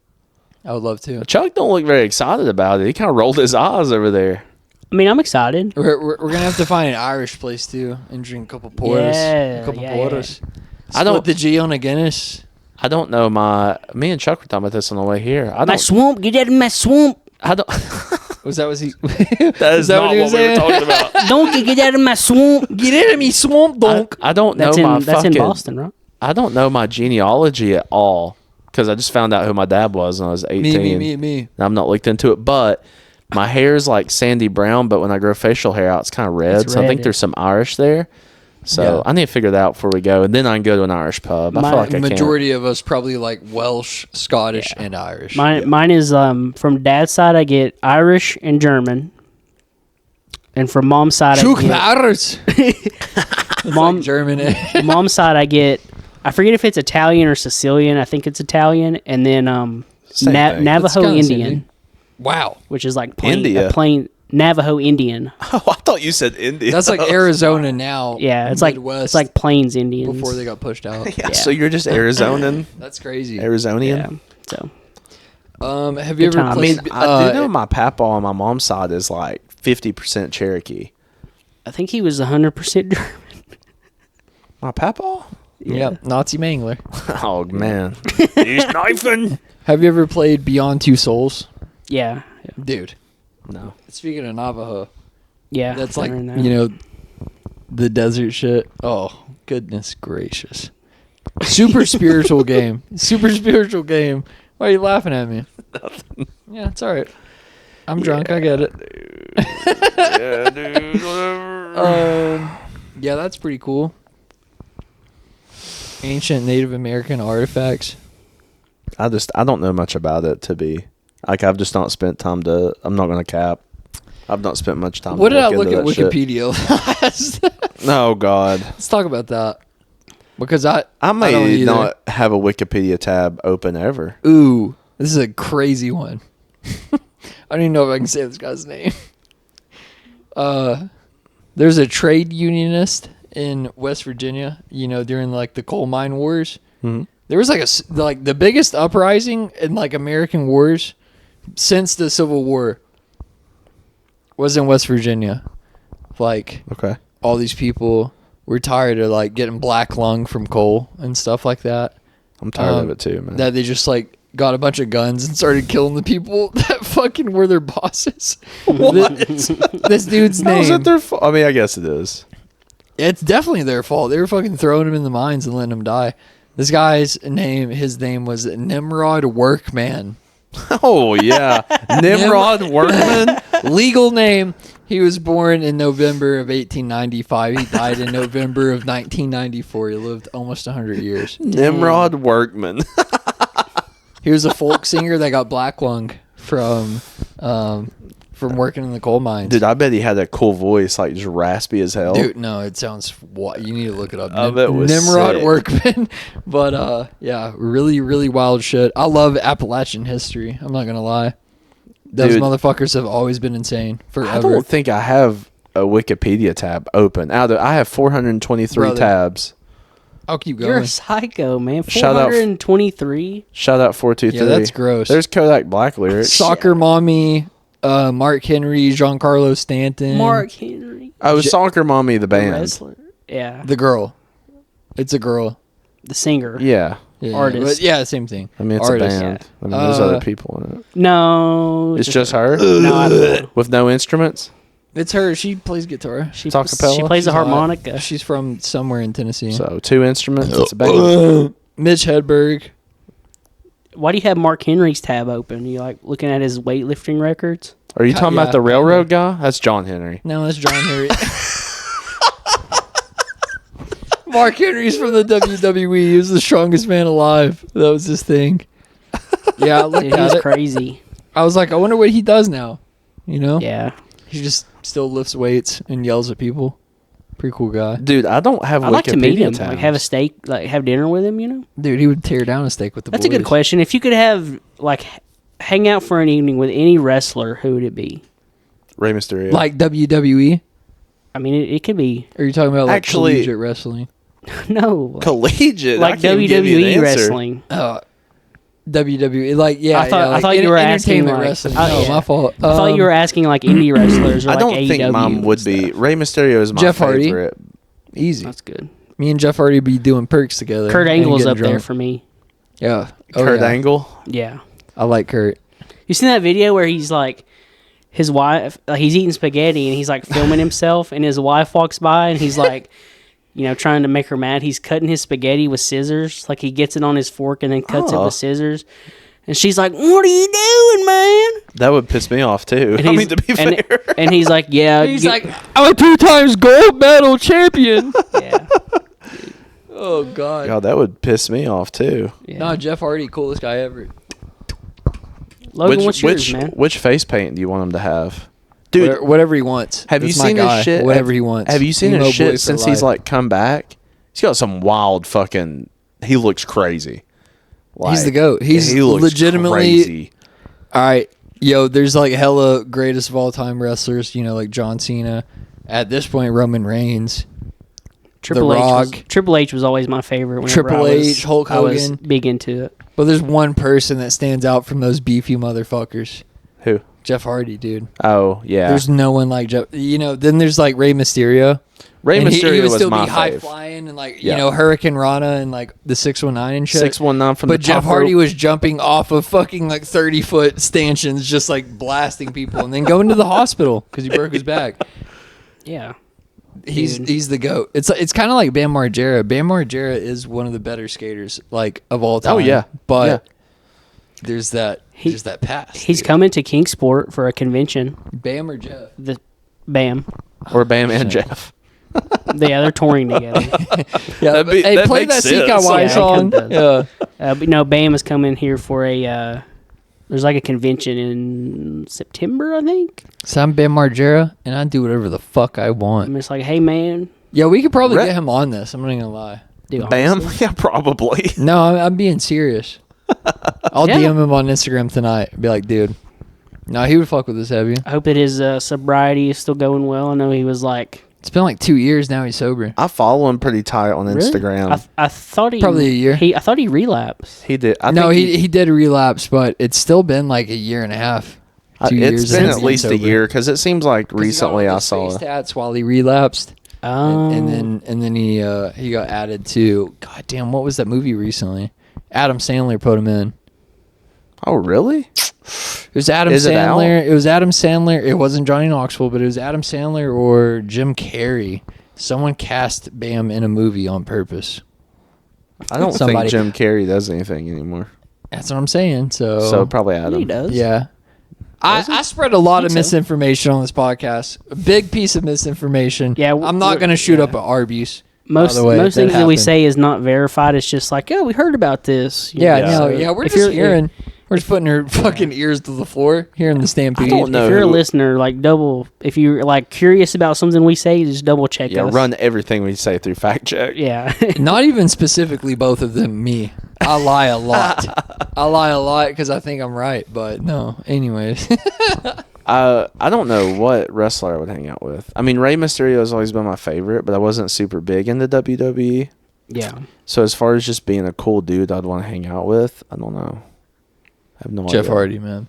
I would love to. Chuck don't look very excited about it. He kind of rolled his eyes over there. I mean, I'm excited. We're gonna have to find an Irish place too and drink a couple porters. Yeah, a couple yeah, porters. I don't- Split the G on a Guinness. I don't know me and Chuck were talking about this on the way here. I My don't. swamp, get out of my swamp. I don't. Was that he? That is that not what he what was we were saying? talking about. Donkey, get out of my swamp. Get out of me, swamp donk. I don't know That's my in that's fucking. in Boston, right? I don't know my genealogy at all because I just found out who my dad was when I was 18. Me. And I'm not looked into it, but my hair is like sandy brown, but when I grow facial hair out, it's kind of red. It's So I red, think yeah. there's some Irish there. So Yeah. I need to figure that out before we go, and then I can go to an Irish pub. I My- feel like The I majority of us probably like Welsh, Scottish, and Irish. Mine is from dad's side I get Irish and German, and from mom's side Chuk I get Irish. mom German. mom's side I get I forget if it's Italian or Sicilian. I think it's Italian, and then Same thing. Navajo It's kinda same Indian, thing. Wow. which is like India. plain Navajo Indian. Oh, I thought you said India. That's like Arizona now. Yeah, it's Midwest, like Plains Indians before they got pushed out. yeah, so you're just Arizonan, That's crazy. Arizonian. Yeah, so Have you Good ever times. I mean, played? I do know my papa on my mom's side is like 50% Cherokee. I think he was 100% German. My papa? Yep, Nazi Mangler. Oh man, he's knifing. Have you ever played Beyond Two Souls? Yeah, Dude, No. speaking of Navajo, yeah. that's like, they're in there. the desert shit. Oh, goodness gracious. Super spiritual game. Super spiritual game. Why are you laughing at me? Nothing. Yeah, it's all right. I'm drunk. I get it. Yeah, dude. Whatever. Yeah, that's pretty cool. Ancient Native American artifacts. I don't know much about it to be like I've just not spent time to. I'm not gonna cap. I've not spent much time. What to did I look into at that shit. Wikipedia last? Oh God, Let's talk about that. Because I I may don't either. not have a Wikipedia tab open ever. Ooh, this is a crazy one. I don't even know if I can say this guy's name. There's a trade unionist in West Virginia, during like the coal mine wars. Mm-hmm. There was like the biggest uprising in like American wars since the Civil War was in West Virginia. Like, Okay. all these people were tired of like getting black lung from coal and stuff like that. I'm tired of it too, man. That they just like got a bunch of guns and started killing the people that fucking were their bosses. What? This dude's How is name. it their fault? I mean, I guess it is. It's definitely their fault. They were fucking throwing him in the mines and letting him die. This guy's name, his name was Nimrod Workman. Oh, yeah. Nimrod Workman? Legal name. He was born in November of 1895. He died in November of 1994. He lived almost 100 years. Nimrod Workman. He was a folk singer that got black lung from working in the coal mines. Dude, I bet he had a cool voice, like just raspy as hell. Dude, no, it sounds what you need to look it up. I bet it was Nimrod sick. Workman. But yeah, really, really wild shit. I love Appalachian history. I'm not gonna lie. Those Dude. motherfuckers have always been insane I forever. don't think I have a Wikipedia tab open. I have 423 Brother. tabs. I'll keep You're going. a psycho, man. Shout out- 423. Shout out 423. Yeah, that's gross. There's Kodak Black lyrics. Soccer mommy, Mark Henry, Giancarlo Stanton, Mark Henry. Oh, Soccer Mommy, the The band. wrestler. Yeah. the girl. It's a girl. The singer. Yeah. Yeah, Artist. but yeah, same thing. I mean, it's Artist. a band. yeah. I mean, there's other people in it. No. It's just her? No, I don't know. With no instruments? It's her. She plays guitar. She, It's acapella? she plays the She's hot. harmonica. She's from somewhere in Tennessee. So, 2 instruments. It's a band. Mitch Hedberg. Why do you have Mark Henry's tab open? You like looking at his weightlifting records? Are you talking Yeah, about the railroad guy? That's John Henry. No, that's John Henry. Mark Henry's from the WWE. He was the strongest man alive. That was his thing. Yeah, I looked Dude, at he's it. crazy. I was like, I wonder what he does now. You know? Yeah. He just still lifts weights and yells at people. Pretty cool guy. Dude, I don't have I'd like to meet Wikipedia him. tabs. Like have a steak, like have dinner with him, you know? Dude, he would tear down a steak with the That's boys. a good question. If you could have like hang out for an evening with any wrestler, who would it be? Rey Mysterio. Like WWE? I mean, it could be Or are you talking about like Actually- collegiate wrestling? no, like, collegiate. like I can't give you an WWE answer. wrestling. WWE, like yeah. I thought- yeah, I thought you were asking, entertainment like- wrestling. oh, No, yeah. my fault. I thought you were asking like indie wrestlers or I like don't AEW. think mine would and be. stuff. Rey Mysterio is my Jeff Hardy. favorite. Easy. That's good. Me and Jeff Hardy be doing perks together. Kurt and Angle's getting up there drunk. for me. Yeah. Oh, Kurt yeah. Angle. Yeah. I like Kurt. You seen that video where he's like, his wife, he's eating spaghetti and he's like filming himself, and his wife walks by and he's like, you know, trying to make her mad. He's cutting his spaghetti with scissors. Like he gets it on his fork and then cuts it Oh. with scissors. And she's like, "What are you doing, man?" That would piss me off too. And I he's- mean, to be and, fair. and he's like, "Yeah." He's like, I'm a 2-time gold medal champion. "Yeah." Oh God. God, that would piss me off too. Yeah. No, Jeff Hardy, coolest guy ever. Logan, what's yours, which man? which face paint do you want him to have, dude? Whatever he wants. Have you That's my seen guy. his shit? Whatever he wants. Have you seen Emo his boy shit for since life. he's like come back? He's got some wild fucking. He looks crazy. He's the GOAT. He's he looks legitimately- crazy. All right, yo. There's like hella greatest of all time wrestlers. You know, like John Cena. At this point, Roman Reigns. Triple The H. Was, Rock. Triple H was always my favorite. whenever Triple I was- H, Hulk I was Hogan. big into it. But there's one person that stands out from those beefy motherfuckers. Who? Jeff Hardy, dude. Oh yeah. There's no one like Jeff. You know, then there's like Rey Mysterio. Rey And Mysterio he would was still my be high fave. flying and like Yeah. you know Hurricane Rana and like the 619 and shit. 619 from But the Jeff top Hardy rope. was jumping off of fucking like 30-foot stanchions, just like blasting people, and then going to the hospital because he broke his back. Yeah. He's Dude. he's the GOAT. It's kind of like Bam Margera. Bam Margera is one of the better skaters like of all time. Oh, yeah. but Yeah. there's that past. He's coming to Kingsport for a convention. Bam or Jeff. The Bam. or Bam and Jeff. Yeah, they're touring together. Yeah, That'd be- hey, that play makes that sense. CKY Yeah, it song. kinda Yeah. But no, Bam is coming here for a. There's like a convention in September, I think. So I'm Bam Margera, and I do whatever the fuck I want. I'm just like, hey man, Yeah, we could probably Re- get him on this. I'm not gonna lie. dude, Bam? honestly. Yeah, probably. No, I'm being serious. I'll Yeah. DM him on Instagram tonight. Be like, dude. No, he would fuck with this heavy. I hope that his sobriety is still going well. I know he was like It's been like 2 years now. He's sober. I follow him pretty tight on Really? Instagram. I thought he Probably a year. I thought he relapsed. He did. I No, think he did relapse, but it's still been like a year and a half. 2 years. It's been since at least being a sober. year because it seems like 'Cause he got recently all I his saw face it. tats while he relapsed. Oh. And then he got added to, god damn, what was that movie recently? Adam Sandler put him in. Oh, really? It was Adam Is it out? Sandler. It was Adam Sandler. It wasn't Johnny Knoxville, but it was Adam Sandler or Jim Carrey. Someone cast Bam in a movie on purpose. I don't Somebody- think Jim Carrey does anything anymore. That's what I'm saying. So, So probably Adam. He does. yeah. I spread a lot of Think so. misinformation on this podcast. A big piece of misinformation. Yeah, I'm not going to shoot up at Arby's. Most by the way, most that things that we happened. say is not verified. It's just like, oh, we heard about this. You Yeah, know, no, so yeah, we're if just you're- hearing. We're just putting our fucking ears to the floor, hearing the stampede. I don't know. If you're a who- listener, like double. If you're like curious about something we say, just double check Yeah, us. run everything we say through fact check. Yeah. Not even specifically both of them, me. I lie a lot. I lie a lot because I think I'm right, but no. Anyways. I don't know what wrestler I would hang out with. I mean, Rey Mysterio has always been my favorite, but I wasn't super big into WWE. Yeah. So as far as just being a cool dude I'd want to hang out with, I don't know. I have no Jeff idea. Hardy, man.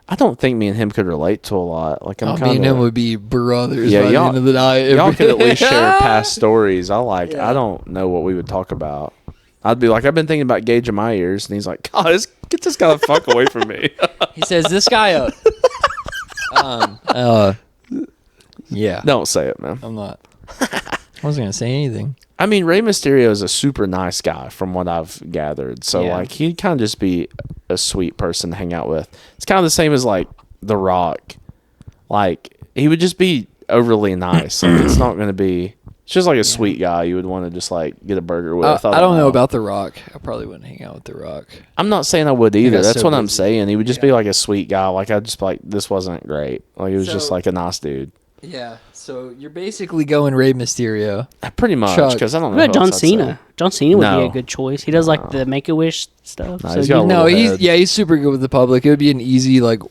I don't think me and him could relate to a lot. Like I'm Me kind and him of. would be brothers Yeah, by the y'all- end of the night. Y'all could at least share past stories. I don't know what we would talk about. I'd be like, I've been thinking about gauging my ears, and he's like, God, get this guy the fuck away from me. He says, this guy up. Yeah. Don't say it, man. I'm not. I wasn't going to say anything. I mean, Rey Mysterio is a super nice guy from what I've gathered. So, Yeah. like, he'd kind of just be a sweet person to hang out with. It's kind of the same as, like, The Rock. Like, he would just be overly nice. Like, it's not going to be... It's just like a sweet guy you would want to just, like, get a burger with. I don't know about The Rock. I probably wouldn't hang out with The Rock. I'm not saying I would either. guy's That's so what I'm busy. saying. He would just be, like, a sweet guy. Like, I'd just be like, this wasn't great. Like, he was just, So- like, a nice dude. Yeah. So you're basically going Rey Mysterio. Pretty much, Chuck. because I don't know What about who John else I'd say. Cena? John Cena would be No. a good choice. He does like the Make-A-Wish stuff. No, so he's you- got a No, little head. he's super good with the public. It would be an easy like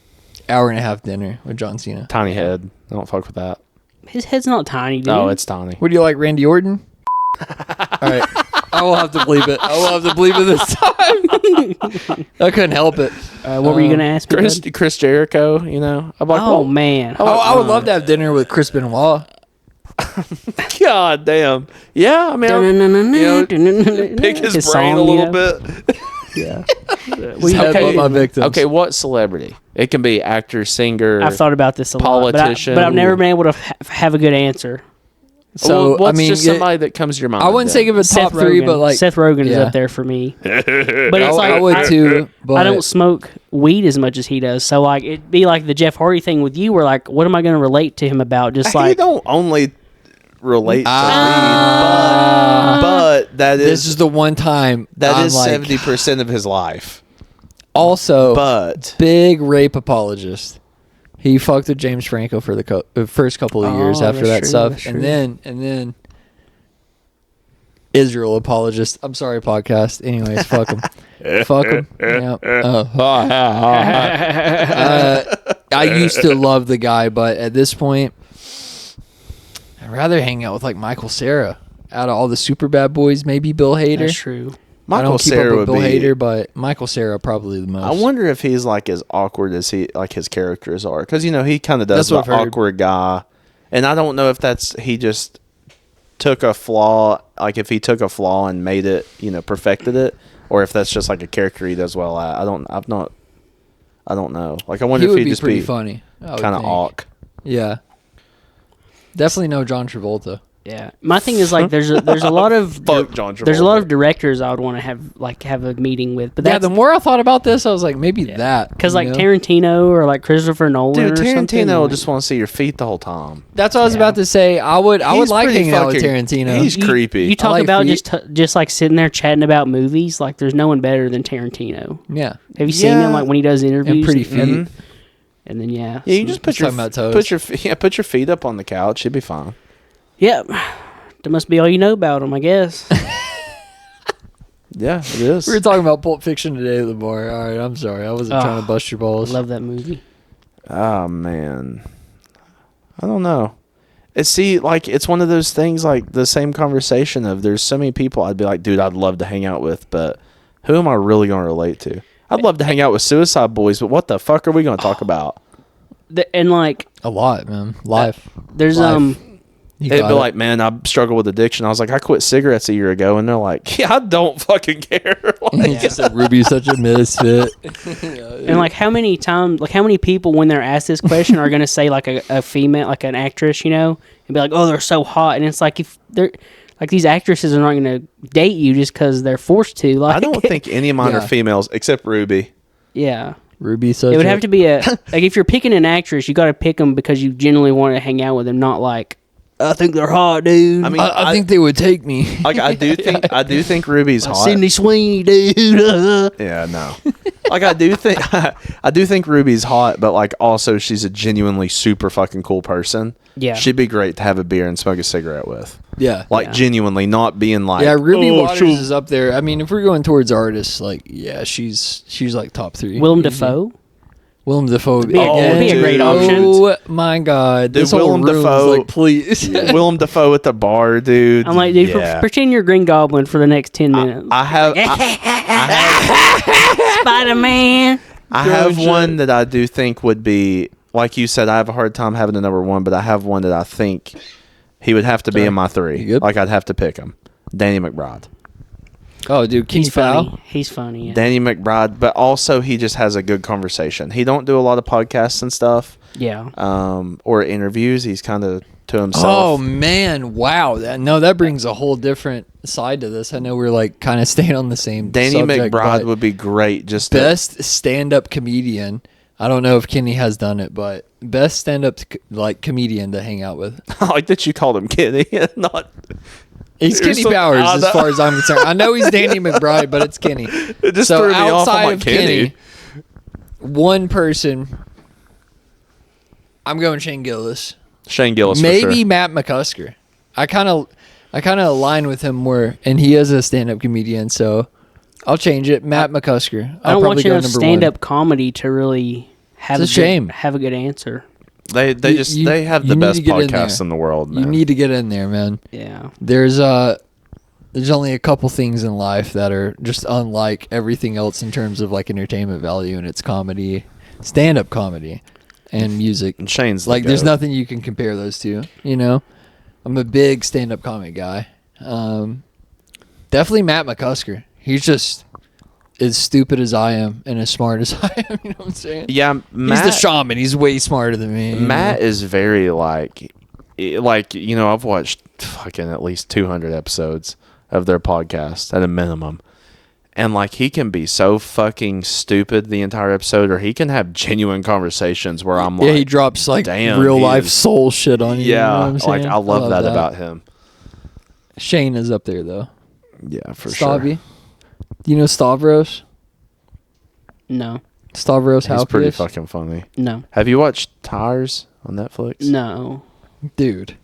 hour and a half dinner with John Cena. Tiny head. I don't fuck with that. his head's not tiny, dude. No, it's tiny. Would you like Randy Orton? All right. I will have to bleep it. I will have to bleep it this time. I couldn't help it. What were you gonna ask me? bud? Chris Jericho, you know? I'm like, Oh well, man. I would love to have dinner with Chris Benoit. God damn. Yeah, I mean, pick his brain song, a little you know? bit. Yeah. Headbutt my victims. Okay, what celebrity? It can be actor, singer. I've thought about this a lot, Politician. but I've never been able to have a good answer. So Well, what's I mean, just somebody that comes to your mind? I wouldn't say give a top Seth three, Rogen. but like Seth Rogen is yeah. up there for me. But it's like I would too. But I don't smoke weed as much as he does, so like it'd be like the Jeff Hardy thing with you, where like, what am I going to relate to him about? Just I like don't only relate to weed, but that is this is the one time that I'm is like, 70% of his life. Also, But big rape apologist. He fucked with James Franco for the first couple of years Oh, after that's that true, stuff, that's and true. then Israel apologist. I'm sorry, podcast. Anyways, fuck him. Fuck him. Yeah. I used to love the guy, but at this point, I'd rather hang out with like Michael Cera. Out of all the super bad boys, maybe Bill Hader. that's true. I Michael don't keep Cera up would with Bill be. Hader, but Michael Cera probably the most. I wonder if he's like as awkward as his characters are, because you know he kind of does That's what the I've heard. awkward guy, and I don't know if he just took a flaw, like if he took a flaw and made it, perfected it, or if that's just like a character he does well at. I don't know. Like I wonder he if would he'd be just pretty be funny. I would kind of think. awk. Yeah. Definitely no John Travolta. Yeah, my thing is like there's a lot of Fuck John there's a lot of Travolta. directors I would want to have a meeting with, but Yeah, that's the more I thought about this, I was like, maybe that. because you like know? Tarantino or like Christopher Nolan Dude, or something. Tarantino will like- just want to see your feet the whole time. That's what I was Yeah. about to say. I would He's like pretty hanging out with fucking- Tarantino. he's creepy. You talk like about feet. just like sitting there chatting about movies. Like there's no one better than Tarantino. Yeah. Have you seen Yeah. him like when he does interviews? And pretty feet. Mhm. And then yeah, Yeah, you just put your talking about toes. put your feet up on the couch. You'd be fine. yeah. That must be all you know about him, I guess. Yeah, it is. We were talking about Pulp Fiction today at the bar. All right, I'm sorry. I wasn't Oh, trying to bust your balls. Love that movie. Oh man, I don't know. See, like, it's one of those things, like, the same conversation of there's so many people I'd be like, dude, I'd love to hang out with, but who am I really going to relate to? I'd love to hang out with Suicide Boys, but what the fuck are we going to talk about? And, like... A lot, man. Life. There's, Life. It'd be like, man, I struggle with addiction. I was like, I quit cigarettes a year ago, and they're like, yeah, I don't fucking care. Like, Just like, Ruby's such a misfit. And like how many people when they're asked this question are gonna say like a female, like an actress, you know, and be like, oh, they're so hot, and it's like if they're like these actresses are not gonna date you just because they're forced to. Like I don't think any of mine are females except Ruby. Yeah. Ruby's such It would have to be a like if you're picking an actress, you got to pick them because you genuinely want to hang out with them, not like I think they're hot, dude. I mean, I think they would take me. like I do think Ruby's hot. Sydney Sweeney, dude. Yeah, no. Like I do think Ruby's hot, but like also she's a genuinely super fucking cool person. Yeah. She'd be great to have a beer and smoke a cigarette with. Yeah. Like genuinely, not being like Yeah, Ruby "Oh, Waters is up there. I mean, if we're going towards artists, like, yeah, she's like top 3. Willem Easy. Dafoe. Willem Dafoe would be a great option. Oh my god, Dude, this whole Willem room Dafoe- is like, please. Willem Dafoe at the bar, dude. I'm like, dude, yeah. pretend you're Green Goblin for the next 10 minutes. I have Spider-Man. I have one that I do think would be, like you said, I have a hard time having a number one, but I have one that I think he would have to be in my 3. You good? Like I'd have to pick him. Danny McBride. Oh, dude, Kenny He's Fowl. funny. He's funny. Yeah. Danny McBride, but also he just has a good conversation. He don't do a lot of podcasts and stuff, Yeah. or interviews. He's kind of to himself. Oh man, wow! That brings a whole different side to this. I know we're like kind of staying on the same. Danny subject, McBride but would be great. Just best stand-up comedian. I don't know if Kenny has done it, but best stand-up like comedian to hang out with. I like that you called him Kenny, not. He's There's Kenny some- Powers, I as know. far as I'm concerned. I know he's Danny McBride, but it's Kenny. It just So threw me off. I'm outside like, of Kenny. one person, I'm going Shane Gillis. Shane Gillis, Maybe for sure. Matt McCusker. I kind of align with him more, and he is a stand-up comedian, so I'll change it. Matt McCusker. I don't watch enough number stand-up comedy to really have It's a shame. have a good answer. They have you the need best to get in podcasts there. in the world, one. man. You need to get in there, man. Yeah. There's only a couple things in life that are just unlike everything else in terms of like entertainment value, and it's comedy, stand-up comedy, and music. And Shane's the Like, there's goat. nothing you can compare those two. You know, I'm a big stand-up comedy guy. Definitely Matt McCusker. He's just as stupid as I am and as smart as I am. You know what I'm saying? Yeah, Matt, He's the shaman. He's way smarter than me. you Matt know? is very like I've watched fucking at least 200 episodes of their podcast at a minimum, and like he can be so fucking stupid the entire episode, or he can have genuine conversations where I'm like, he drops like damn, real he life is- soul shit on you. You know yeah, what I'm like saying? I love that about him. Shane is up there though. Yeah, for Stavy. sure. Do you know Stavros? No. Stavros He's pretty Halkias? fucking funny. No. Have you watched Tires on Netflix? No. Dude.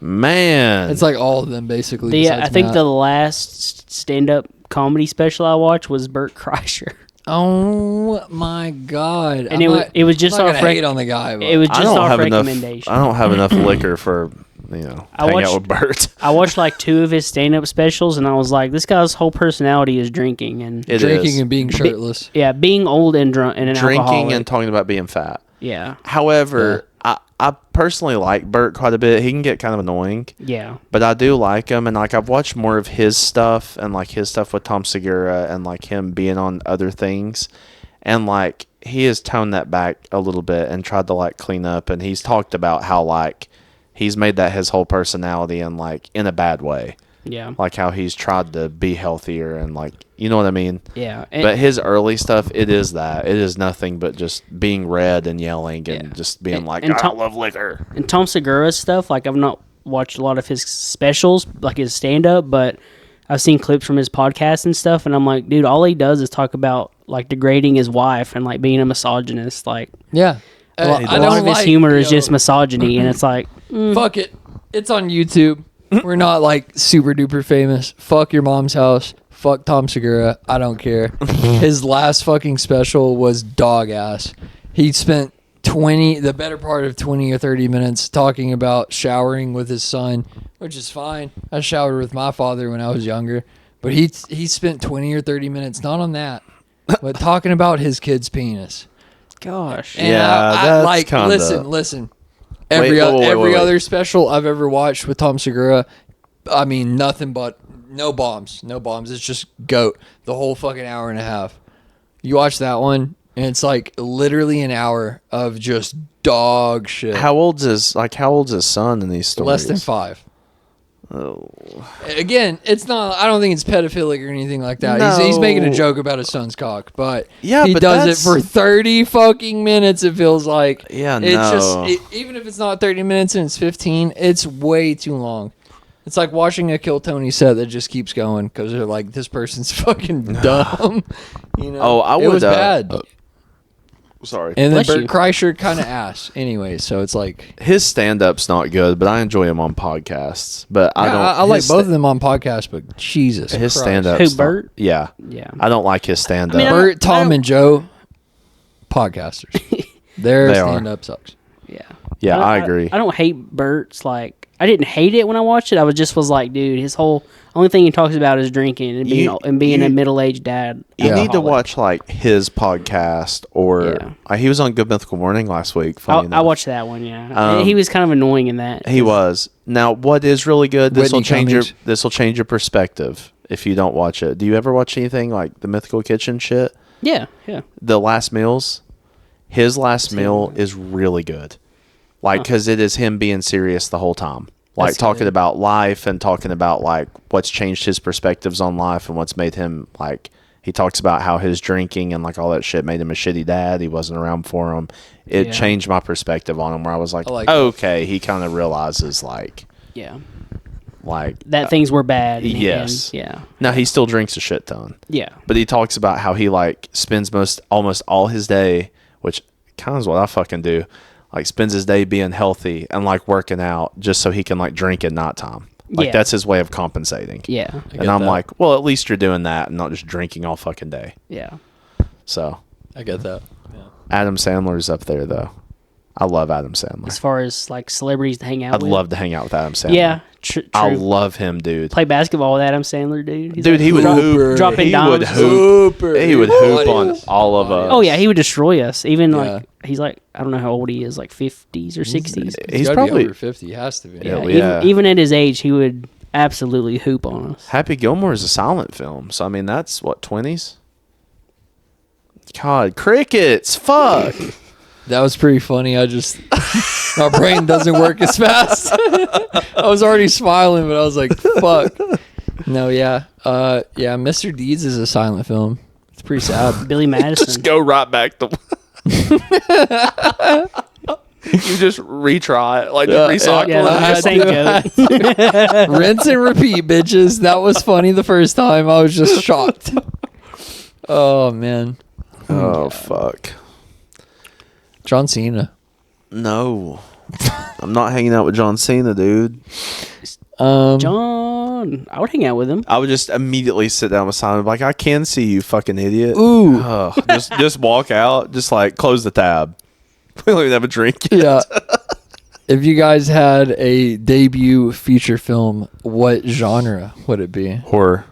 Man, It's like all of them basically. I think Matt. the last stand-up comedy special I watched was Bert Kreischer. Oh my god! And it was just I'm not off gonna rec- hate on the guy. But It was just I don't off have enough. recommendation. I don't have enough liquor for I hang watched- out with Bert. I watched like 2 of his stand-up specials, and I was like, this guy's whole personality is drinking and It drinking is. and being shirtless. yeah, being old and drunk and an Drinking alcoholic. and talking about being fat. yeah, However, I personally like Bert quite a bit. He can get kind of annoying, yeah, but I do like him. And like I've watched more of his stuff and like his stuff with Tom Segura and like him being on other things. And like he has toned that back a little bit and tried to like clean up. And he's talked about how like he's made that his whole personality and like in a bad way. yeah, Like how he's tried to be healthier and like, you know what I mean? yeah. But his early stuff, it is that. It is nothing but just being red and yelling and Yeah. just being like, And I Tom- love liquor. And Tom Segura's stuff, like I've not watched a lot of his specials, like his stand-up, but I've seen clips from his podcast and stuff, and I'm like, dude, all he does is talk about like degrading his wife and like being a misogynist. Like Yeah. a lot of his humor is just misogyny, and it's like, Fuck it. It's on YouTube. We're not like super duper famous. Fuck your mom's house. Fuck Tom Segura. I don't care. His last fucking special was dog ass. He spent the better part of 20 or 30 minutes talking about showering with his son, which is fine. I showered with my father when I was younger, but he spent 20 or 30 minutes not on that, but talking about his kid's penis. Gosh. And Yeah, I that's like kinda- listen. Every wait. other special I've ever watched with Tom Segura, I mean nothing but no bombs. It's just goat the whole fucking hour and a half. You watch that one, and it's like literally an hour of just dog shit. How old's his son in these stories? Less than 5. Oh. Again, it's not. I don't think it's pedophilic or anything like that. He's making a joke about his son's cock, but Yeah, he but does it that's- for 30 fucking minutes. It feels like. Yeah, it's no. even if it's not 30 minutes and it's 15, it's way too long. It's like watching a Kill Tony set that just keeps going because they're like, this person's fucking dumb. You know? Oh, I It was would, bad. Sorry. And then Bless you. Bert Kreischer kind of ass. Anyway, so it's like. His stand-up's not good, but I enjoy him on podcasts. But I don't. I like his both of them on podcasts, but Jesus His Christ. stand-up. Who, Bert? Yeah. Yeah. I don't like his stand-up. I mean, Bert, I Tom, don't- and Joe, podcasters. Their They are. stand-up sucks. Yeah. Yeah, I agree. I don't hate Bert's, like, I didn't hate it when I watched it. I was like, dude, his whole only thing he talks about is drinking and being you- a middle-aged dad. You Yeah. need to watch like his podcast or he was on Good Mythical Morning last week. Funny I enough. watched that one. Yeah, he was kind of annoying in that. He was. Now, what is really good? This will Whitney change your perspective if you don't watch it. Do you ever watch anything like the Mythical Kitchen shit? Yeah. The Last Meals. His last meal is really good. Like, because it is him being serious the whole time. Like, That's talking good. about life and talking about, like, what's changed his perspectives on life and what's made him, like, he talks about how his drinking and, like, all that shit made him a shitty dad. He wasn't around for him. It Yeah. changed my perspective on him where I was like, I like that. okay, he kind of realizes, like, That things were bad. and- yes. and- yeah. now he still drinks a shit ton. Yeah. But he talks about how he like spends almost all his day, which kind of is what I fucking do. Like spends his day being healthy and like working out just so he can like drink at nighttime. Like Yeah. that's his way of compensating. Yeah. And I'm like, well, at least you're doing that and not just drinking all fucking day. Yeah. So I get that. Yeah. Adam Sandler's up there though. I love Adam Sandler. As far as like celebrities to hang out I'd with. love to hang out with Adam Sandler. Yeah. True. I love him, dude. Play basketball with Adam Sandler, dude. He's Dude, like, he would hoop. dropping He would dimes. hoop. He would hoop on all of us. Oh yeah, he would destroy us. Even Yeah. like he's like I don't know how old he is, like 50s or 60s. He's gotta probably be over 50. He has to be. Yeah. Even at his age, he would absolutely hoop on us. Happy Gilmore is a silent film, so I mean that's what 20s. God, crickets! Fuck. That was pretty funny. My brain doesn't work as fast. I was already smiling, but I was like, fuck. No, yeah. Yeah, Mr. Deeds is a silent film. It's pretty sad. Billy Madison. Just go right back to. You just retry it, like recycle yeah, it. the same joke. Rinse and repeat, bitches. That was funny the first time. I was just shocked. Oh, man. Oh fuck. John Cena. No, I'm not hanging out with John Cena, dude. John, I would hang out with him. I would just immediately sit down beside him, like I can see you, fucking idiot. Ooh. Oh, just walk out, just like close the tab. We don't even have a drink yet. Yeah. If you guys had a debut feature film, what genre would it be? Horror.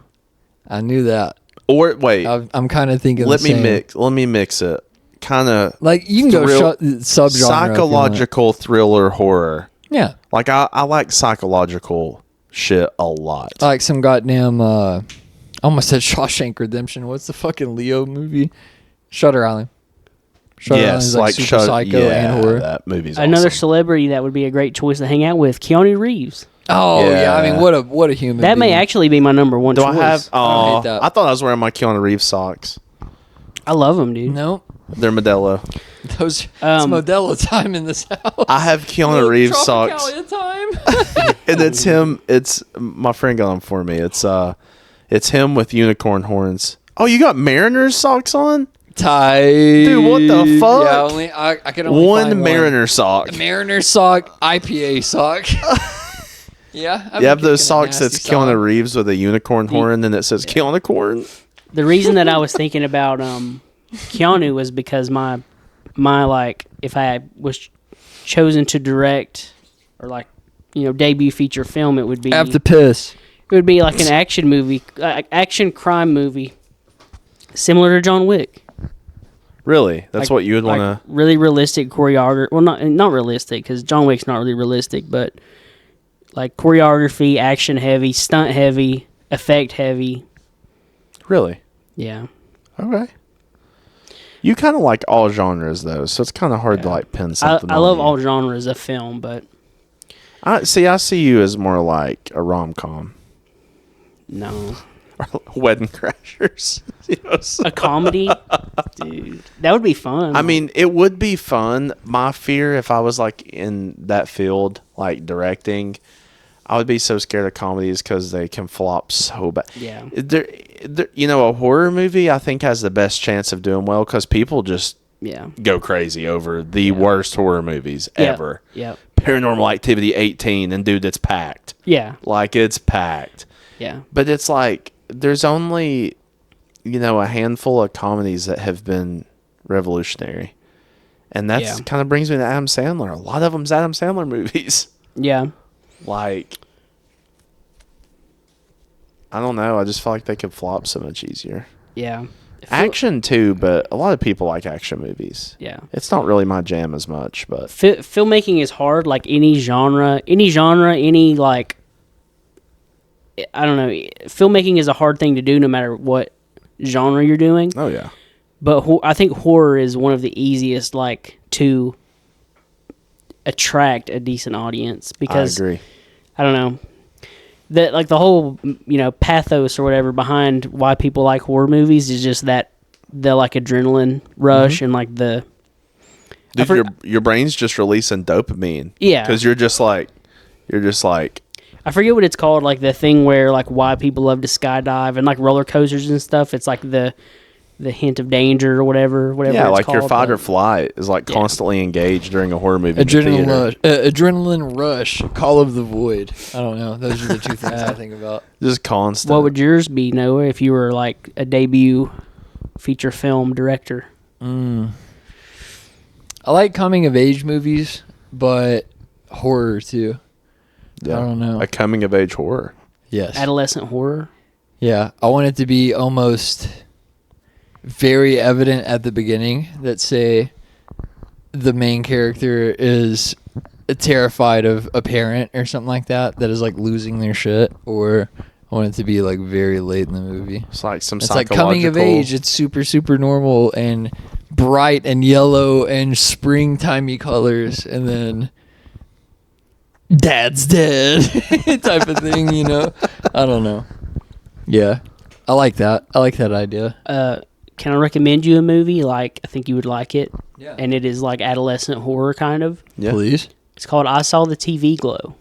I knew that. Or wait, I'm kind of thinking. let the me same. mix. Let me mix it. Kind of Like you can go subgenre. if you want. psychological thriller horror. Yeah. Like I like psychological shit a lot. Like some goddamn. I almost said Shawshank Redemption. What's the fucking Leo movie? Shutter Island. Shutter Island is like super psycho and horror. That movie's Another awesome. celebrity that would be a great choice to hang out with, Keanu Reeves. Oh yeah. I Yeah. mean, what a human. That may being. actually be my number one Do choice. I have? Oh, hate that. I thought I was wearing my Keanu Reeves socks. I love him, dude. No, They're Modelo. those. It's Um, Modelo time in this house. I have Keanu Reeves socks, Tropicalia time. and it's him. It's my friend got them for me. It's him with unicorn horns. Oh, you got Mariners socks on? Tight. Dude, what the fuck? Yeah, I can only One find Mariner sock. A Mariner sock, IPA sock. Yeah. I've You have been those kicking a socks that's nasty sock. Keanu Reeves with a unicorn horn, and it says Keanu Corn. The reason that I was thinking about Keanu was because my my like if I was chosen to direct or like debut feature film, it would be I have to piss. it would be like an action movie, action crime movie, similar to John Wick. Really? That's what you would want to... Really realistic choreography. Well, not realistic, because John Wick's not really realistic, but like choreography, action heavy, stunt heavy, effect heavy. Really? Yeah. Okay. You kind of like all genres, though, so it's kind of hard to like pin something I on love you. all genres of film, but I see you as more like a rom-com. no. Wedding Crashers. A comedy? Dude, that would be fun. I mean, it would be fun. My fear, if I was like in that field, like directing, I would be so scared of comedies because they can flop so bad. Yeah. A horror movie I think has the best chance of doing well because people just go crazy over the worst horror movies ever. Yeah. Paranormal Activity 18, and dude, it's packed. Yeah. Like, it's packed. Yeah. But it's like, there's only, a handful of comedies that have been revolutionary. And that's kind of brings me to Adam Sandler. A lot of them's Adam Sandler movies. Yeah. Like, I don't know. I just feel like they could flop so much easier. Yeah. Action, too, but a lot of people like action movies. Yeah. It's not really my jam as much, but... Filmmaking is hard, like any genre, like... I don't know. Filmmaking is a hard thing to do no matter what genre you're doing. Oh, yeah. But I think horror is one of the easiest, like, to attract a decent audience. Because, I agree. I don't know. The whole, pathos or whatever behind why people like horror movies is just that the, like, adrenaline rush and, like, the... Dude, your brain's just releasing dopamine. Yeah. Because you're just like... I forget what it's called, like the thing where like why people love to skydive and like roller coasters and stuff. It's like the hint of danger or whatever. Yeah, it's like called, your fight or flight is like constantly engaged during a horror movie. Adrenaline rush. Call of the Void. I don't know. Those are the two things I think about. Just constant. What would yours be, Noah, if you were like a debut feature film director? I like coming of age movies, but horror too. Yeah. I don't know. A coming of age horror. Yes. Adolescent horror? Yeah. I want it to be almost very evident at the beginning that, say, the main character is terrified of a parent or something like that is like losing their shit, or I want it to be like very late in the movie. It's like some It's psychological... like coming of age. It's super, super normal and bright and yellow and springtimey colors, and then... Dad's dead type of thing, I don't know. Yeah. I like that. I like that idea. Can I recommend you a movie? Like, I think you would like it. Yeah. And it is like adolescent horror kind of. Yeah. Please. It's called I Saw the TV Glow.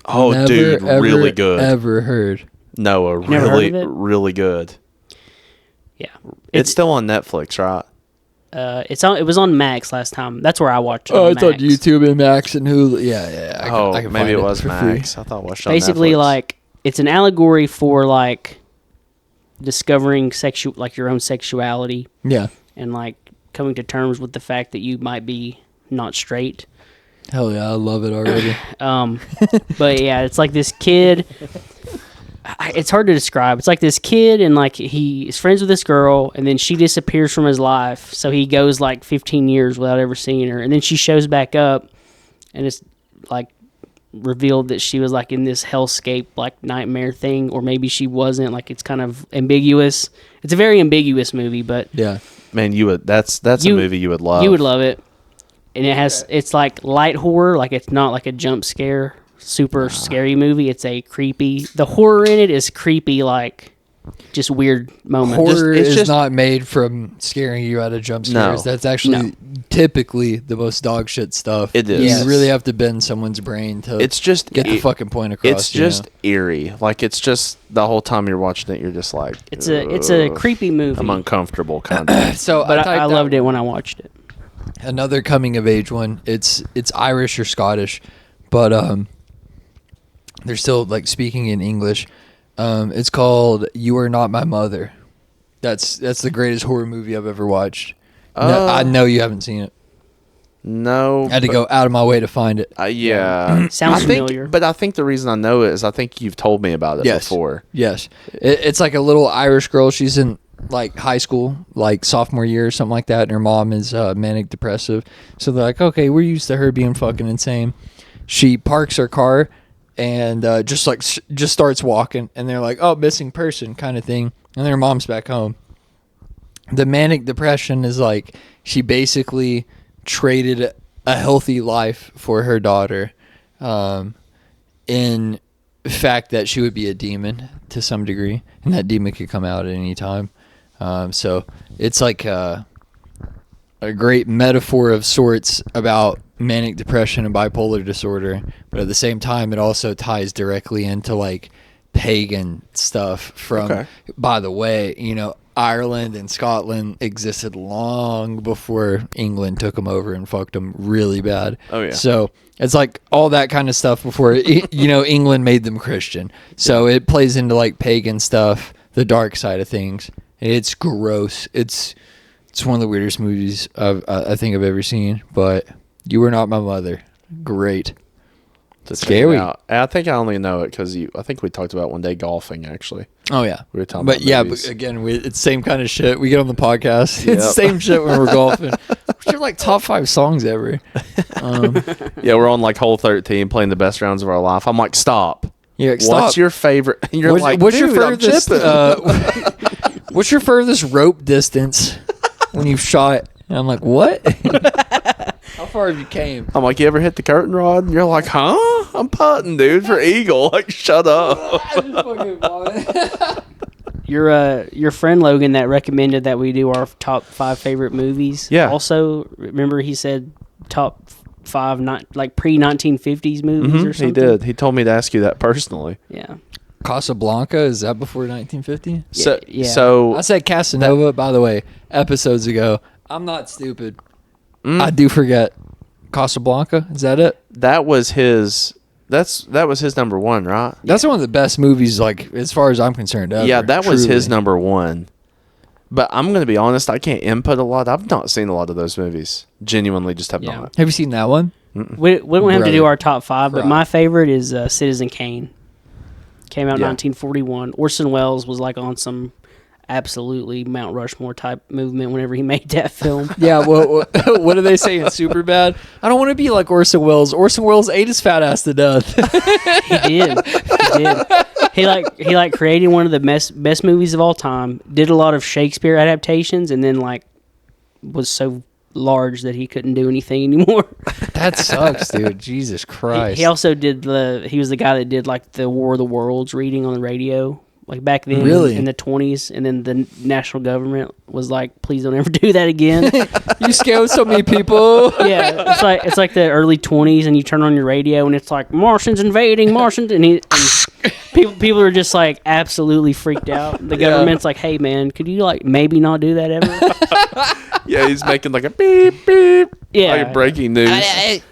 Oh, Never, dude, ever, really good. Ever heard. Noah, Never heard really, of it? really good. Yeah. It's still on Netflix, right? It was on Max last time. That's where I watched it. Oh, on it's on Max. YouTube and Max and Hulu. Yeah. I can maybe find it was for Max. free. I thought I watched it on Basically, Netflix. like, it's an allegory for like discovering your own sexuality Yeah. and like coming to terms with the fact that you might be not straight. Hell yeah, I love it already. But yeah, it's like this kid. It's hard to describe. It's like this kid, and like he is friends with this girl, and then she disappears from his life. So he goes like 15 years without ever seeing her, and then she shows back up, and it's like revealed that she was like in this hellscape, like nightmare thing, or maybe she wasn't. Like it's kind of ambiguous. It's a very ambiguous movie, but Yeah. Man, you would. That's a movie you would love. you would love it. And it's like light horror, like it's not like a jump scare, super scary movie. It's a creepy. The horror in it is creepy, like just weird moments. Horror it's is just- not made from scaring you out of jump scares. No. That's actually typically the most dog shit stuff. It is. You Yes. really have to bend someone's brain to It's just get the fucking point across. It's just eerie. Like it's just the whole time you're watching it, you're just like It's a creepy movie. I'm uncomfortable, kind of. So but I typed loved out it when I watched it. another coming of age one. It's Irish or Scottish, but they're still like speaking in English. It's called You Are Not My Mother. That's the greatest horror movie I've ever watched. No, I know you haven't seen it. No, I had to go out of my way to find it. Yeah, Sounds I think, familiar. but I think the reason I know it is I think you've told me about it Yes. before. Yes, it's like a little Irish girl. She's in like high school, like sophomore year or something like that, and her mom is manic depressive. So they're like, okay, we're used to her being fucking insane. She parks her car and just starts walking, and they're like, oh, missing person kind of thing, and then her mom's back home. The manic depression is like she basically traded a healthy life for her daughter, in fact that she would be a demon to some degree, and that demon could come out at any time. So it's like a great metaphor of sorts about manic depression and bipolar disorder, but at the same time it also ties directly into like pagan stuff from, Okay. by the way, Ireland and Scotland existed long before England took them over and fucked them really bad. Oh, yeah. So it's like all that kind of stuff before, England made them Christian. So it plays into like pagan stuff, the dark side of things. It's gross. It's one of the weirdest movies I think I've ever seen. But You Were Not My Mother. Great. To check Scary. it out. And I think I only know it because I think we talked about one day golfing, actually. Oh yeah, We were talking but about yeah, movies. but again, it's same kind of shit. We get on the podcast, it's Yep. the same shit when we're golfing. What's your like top 5 songs ever? Yeah, we're on like hole 13 playing the best rounds of our life. I'm like, stop. You're like, What's stop. your favorite? You're What's, like, what's dude, your I'm furthest? chipping. What's your furthest rope distance when you've shot? And I'm like, what? How far have you came? I'm like, you ever hit the curtain rod? And you're like, huh? I'm putting, dude, for eagle. Like, shut up. Your friend Logan that recommended that we do our top 5 favorite movies. Yeah. Also, remember he said top 5 not like pre-1950s movies or He something. did. He told me to ask you that personally. Yeah. Casablanca, is that before 1950? So, yeah. so I said Casanova, by the way, episodes ago. I'm not stupid. I do forget. Casablanca, is that it? that was his. That was his number one, right? That's one of the best movies, like as far as I'm concerned. Ever, Yeah, that was his truly. number one. But I'm going to be honest, I can't input a lot. I've not seen a lot of those movies. Genuinely, just have Yeah. not. Have you seen that one? We don't have to do Brother. our top 5, but Right. my favorite is Citizen Kane. Came out in Yeah. 1941. Orson Welles was like on some absolutely Mount Rushmore type movement whenever he made that film. Yeah. What do they say in Superbad? I don't want to be like Orson Welles. Orson Welles ate his fat ass to death. He did. He like created one of the best movies of all time. Did a lot of Shakespeare adaptations, and then like was so large that he couldn't do anything anymore. That sucks, dude. Jesus Christ. He also did he was the guy that did like the War of the Worlds reading on the radio. Like back then, Really? in the 20s, and then the national government was like, "Please don't ever do that again." You scared so many people. Yeah, it's like the early 20s, and you turn on your radio, and it's like Martians invading, Martians, and people are just like absolutely freaked out. The government's like, "Hey man, could you like maybe not do that ever?" Yeah, he's making like a beep, beep. Yeah. Like breaking news. And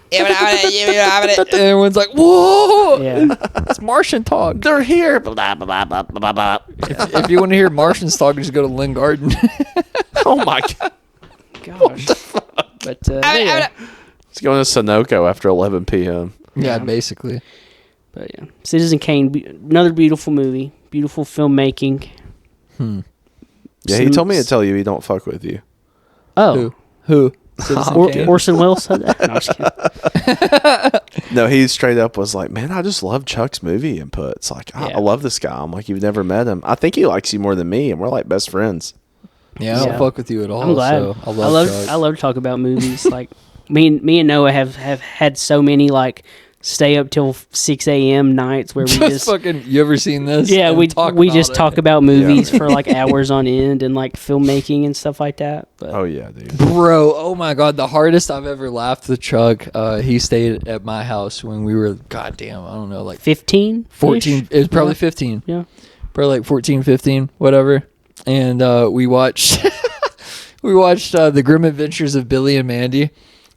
everyone's like, whoa. Yeah, It's Martian talk. They're here. Blah, blah, blah, blah, blah. If you want to hear Martians talk, just go to Lynn Garden. Oh, my God. gosh. But yeah. He's going to Sunoco after 11 p.m. Yeah, basically. But yeah, Citizen Kane, another beautiful movie, beautiful filmmaking. Yeah, he told me to tell you he don't fuck with you. Oh, Who? Citizen Kane? Orson Welles said that. No, I'm just kidding. No, he straight up was like, man, I just love Chuck's movie inputs. Like, I Yeah. love this guy. I'm like, you've never met him. I think he likes you more than me, and we're like best friends. Yeah, I don't Yeah. fuck with you at all. I'm glad. So I love Chuck. I love to talk about movies. Like me and Noah have had so many like stay up till 6 a.m. nights where we just fucking. You ever seen this? yeah And we talk we about just it. talk about movies for like hours on end and like filmmaking and stuff like that. But Oh, yeah, dude. Bro, oh my god, the hardest I've ever laughed with Chuck. He stayed at my house when we were, goddamn, I don't know, like 15, 14. It was probably 15. Yeah. Probably like 14, 15, whatever. And we watched The Grim Adventures of Billy and Mandy.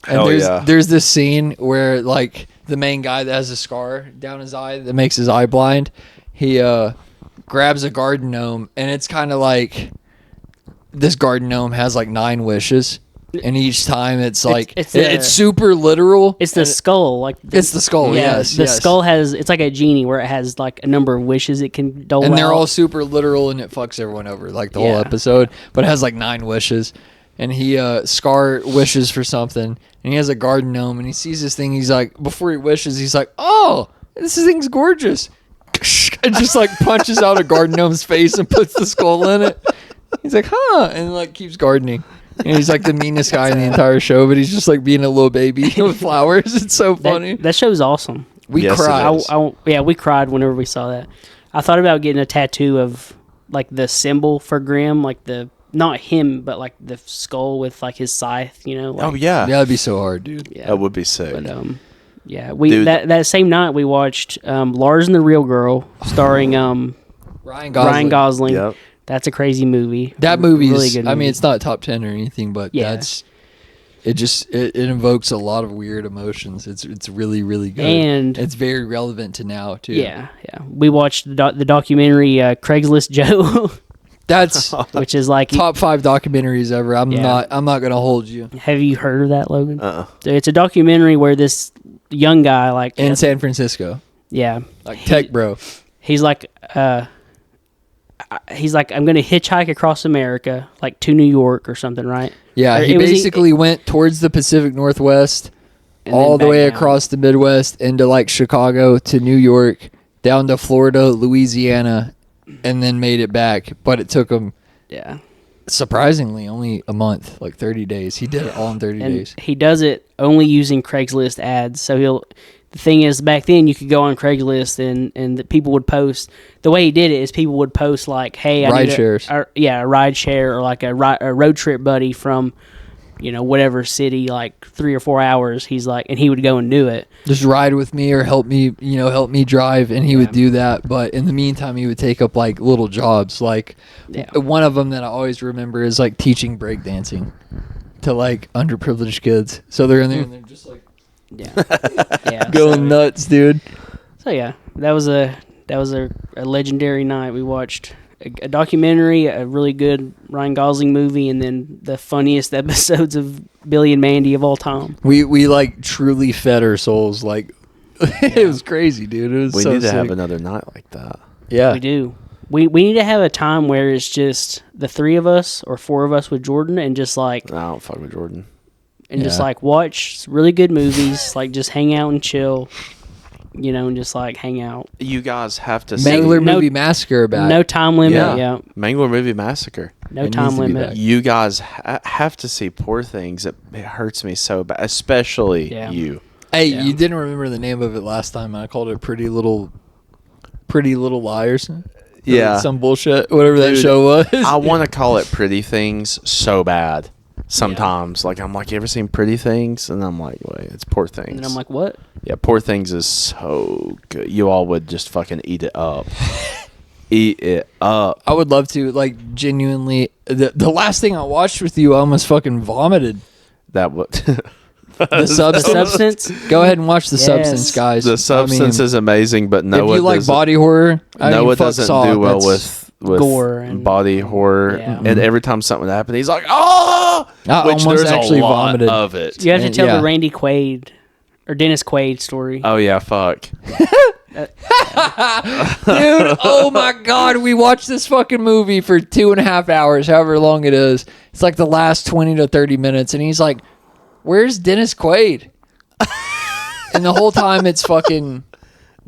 And Hell yeah. there's this scene where like the main guy that has a scar down his eye that makes his eye blind, he grabs a garden gnome, and it's kind of like this garden gnome has like 9 wishes, and each time it's like it's it's a- super literal. It's the skull, like It's the skull. Yes, the yes. skull has. It's like a genie where it has like a number of wishes it can dole and they're out. all super literal, and it fucks everyone over like the whole Yeah. episode. But it has like 9 wishes, and he Scar wishes for something, and he has a garden gnome, and he sees this thing. He's like, before he wishes, he's like, "Oh, this thing's gorgeous," and just like punches out a garden gnome's face and puts the skull in it. He's like, "Huh," and like keeps gardening. And he's like the meanest guy in the entire show, but he's just like being a little baby with flowers. It's so funny. That show's awesome. We Yes, it cried. is. Yeah, we cried whenever we saw that. I thought about getting a tattoo of like the symbol for Grimm, like the not him, but like the skull with like his scythe. You know? Like, Oh yeah, Yeah, that'd be so hard, dude. yeah. that would be sick. But yeah, we Dude. that same night we watched Lars and the Real Girl, starring Ryan Ryan Gosling. Yep. That's a crazy movie. That movie really is, good. I mean, movie. it's not top 10 or anything, but Yeah. it invokes a lot of weird emotions. It's really, really good. And- it's very relevant to now, too. yeah. We watched the documentary Craigslist Joe, That's which is like top 5 documentaries ever. I'm Yeah. not going to hold you. Have you heard of that, Logan? Uh-uh. It's a documentary where this young guy, like, In San Francisco. yeah, Like tech bro. he's like, I'm gonna hitchhike across America, like to New York or something, right? Yeah, Or he it was- basically went towards the Pacific Northwest, And then all the back way down. across the Midwest into like Chicago to New York, down to Florida, Louisiana, and then made it back. But it took him Yeah, surprisingly only a month, like 30 days. He did it all in 30 and days. he does it only using Craigslist ads. So the thing is, back then you could go on Craigslist and the people would post. The way he did it is people would post like, "Hey, I Ride need shares. a ride share or like a road trip buddy from, whatever city, like 3 or 4 hours." He's like, and he would go and do it. Just ride with me or help me drive, and he would do that. But in the meantime, he would take up like little jobs. Like Yeah. one of them that I always remember is like teaching breakdancing to like underprivileged kids. So they're in there and they're just like Yeah, yeah. going nuts, dude. So yeah, that was a legendary night. We watched a documentary, a really good Ryan Gosling movie, and then the funniest episodes of Billy and Mandy of all time. We like truly fed our souls. Like it was crazy, dude. It was We so need to sick. have another night like that. Yeah. We do. We need to have a time where it's just the 3 of us or 4 of us with Jordan, and just like I don't fuck with Jordan. just Yeah. like watch really good movies, like just hang out and chill, and just like hang out. You guys have to see Mangler No- Movie Massacre back. No time limit. Yeah. Yeah. Mangler Movie Massacre. No It time needs to be limit. back. You guys have to see Poor Things. It hurts me so bad, especially Yeah. you. Hey, Yeah. you didn't remember the name of it last time. I called it Pretty Little Liars. Yeah. Some bullshit. Whatever that Dude, show was. I want to call it Pretty Things so bad. Sometimes, like I'm like, you ever seen Pretty Things? And I'm like, wait, it's Poor Things. And then I'm like, what? yeah, Poor Things is so good. You all would just fucking eat it up. Eat it up. I would love to, like, genuinely. The last thing I watched with you, I almost fucking vomited. That would. The The Substance. Substance. Go ahead and watch The Yes. Substance, guys. The Substance is amazing, but If Noah you like doesn't- body horror, I mean, Noah fuck doesn't Saw, do well that's- with gore and- body horror, Yeah. and every time something happened, he's like, "Oh!" I Which almost there's actually a lot vomited. of it. You have to tell Yeah. the Randy Quaid or Dennis Quaid story. Oh yeah, fuck. Dude, oh my god, we watched this fucking movie for 2.5 hours, however long it is. It's like the last 20 to 30 minutes, and he's like, "Where's Dennis Quaid?" And the whole time it's fucking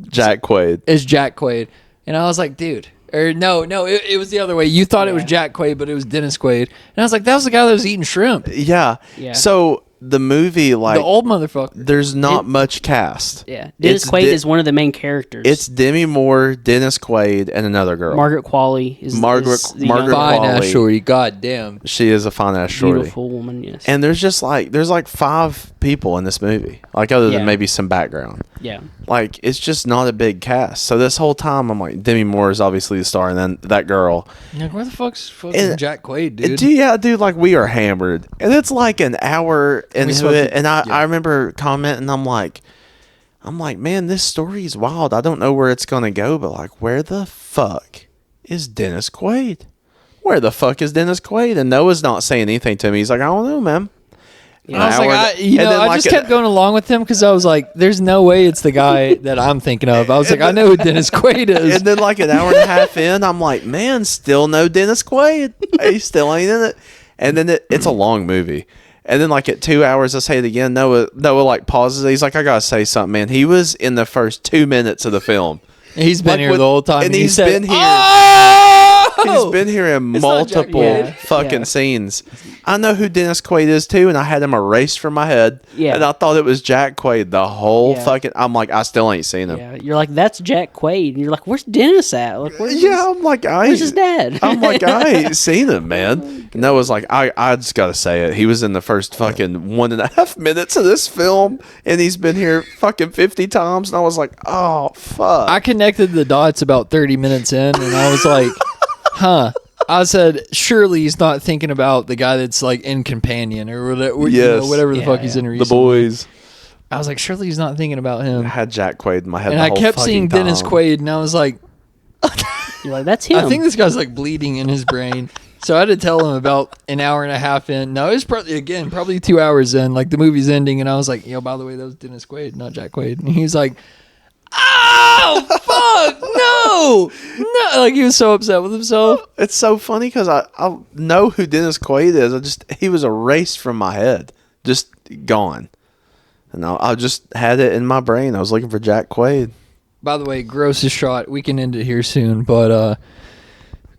Jack Quaid. it's Jack Quaid, and I was like, dude. Or no, it was the other way. You thought it was Yeah. Jack Quaid, but it was Dennis Quaid. And I was like, that was the guy that was eating shrimp. Yeah. Yeah. So the movie, like, The old motherfucker. there's not much cast. Yeah, Dennis It's Quaid Di- is one of the main characters. It's Demi Moore, Dennis Quaid, and another girl. Margaret Qualley is Margaret- is the Margaret young, Fine ass Qualley. shorty. God damn. She is a fine ass shorty. beautiful woman. Yes, And there's just like there's like 5 people in this movie, like other Yeah. than maybe some background. yeah, Like it's just not a big cast. So this whole time I'm like, Demi Moore is obviously the star, and then that girl. Like, where the fuck's fucking And- Jack Quaid, dude? Dude, like we are hammered, and it's like an hour into supposed it, to- and I yeah. remember commenting, I'm like, man, this story is wild. I don't know where it's gonna go, but like, where the fuck is Dennis Quaid? Where the fuck is Dennis Quaid? And Noah's not saying anything to me. He's like, I don't know, man. An I was like, hour- I and then I like just kept going along with him because I was like, there's no way it's the guy that I'm thinking of. I was like, I know who Dennis Quaid is. And then like an hour and a half in, I'm like, man, still no Dennis Quaid. He still ain't in it. And then it's a long movie. And then like at 2 hours, I say it again. Noah like pauses. He's like, I gotta say something, man. He was in the first 2 minutes of the film. He's been Like here with- the whole time. and he he's said, been here. "Oh!" He's been here in not Jack multiple Quaid. fucking Yeah. scenes. I know who Dennis Quaid is too, and I had him erased from my head. Yeah. And I thought it was Jack Quaid the whole Yeah. fucking. I'm like, I still ain't seen him. Yeah, you're like, that's Jack Quaid, and you're like, where's Dennis at? Like, where's Yeah, I'm like, where's his dad? I'm like, I ain't seen him, man. And Noah's like, I just gotta say it. He was in the first fucking 1.5 minutes of this film, and he's been here fucking 50 times. And I was like, oh fuck. I connected the dots about 30 minutes in, and I was like, huh. I said, surely he's not thinking about the guy that's like in Companion or whatever, Yes. whatever the Yeah, fuck he's in the recently. boys. I was like, surely he's not thinking about I him. had Jack Quaid in my head. And the I whole kept fucking seeing Dennis time. Quaid, and I was like, You're like, that's him. I think this guy's like bleeding in his brain. So I had to tell him about an hour and a half in. No, it was probably 2 hours in. Like the movie's ending, and I was like, by the way, that was Dennis Quaid, not Jack Quaid. And he was like, oh fuck, no. Like he was so upset with himself. It's so funny because I know who Dennis Quaid is. He was erased from my head, just gone. And I just had it in my brain. I was looking for Jack Quaid. By the way, grossest shot. We can end it here soon, but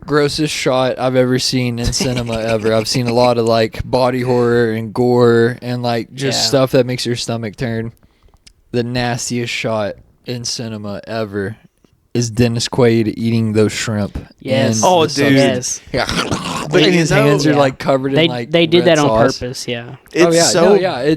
grossest shot I've ever seen in cinema ever. I've seen a lot of like body horror and gore and like just Yeah. stuff that makes your stomach turn. The nastiest shot in cinema ever is Dennis Quaid eating those shrimp. Yes. in Oh, the dude. substance. yes. But And his you know- hands are Yeah. like covered in like They did red that on sauce. purpose. Yeah. It's Oh yeah, so no, yeah.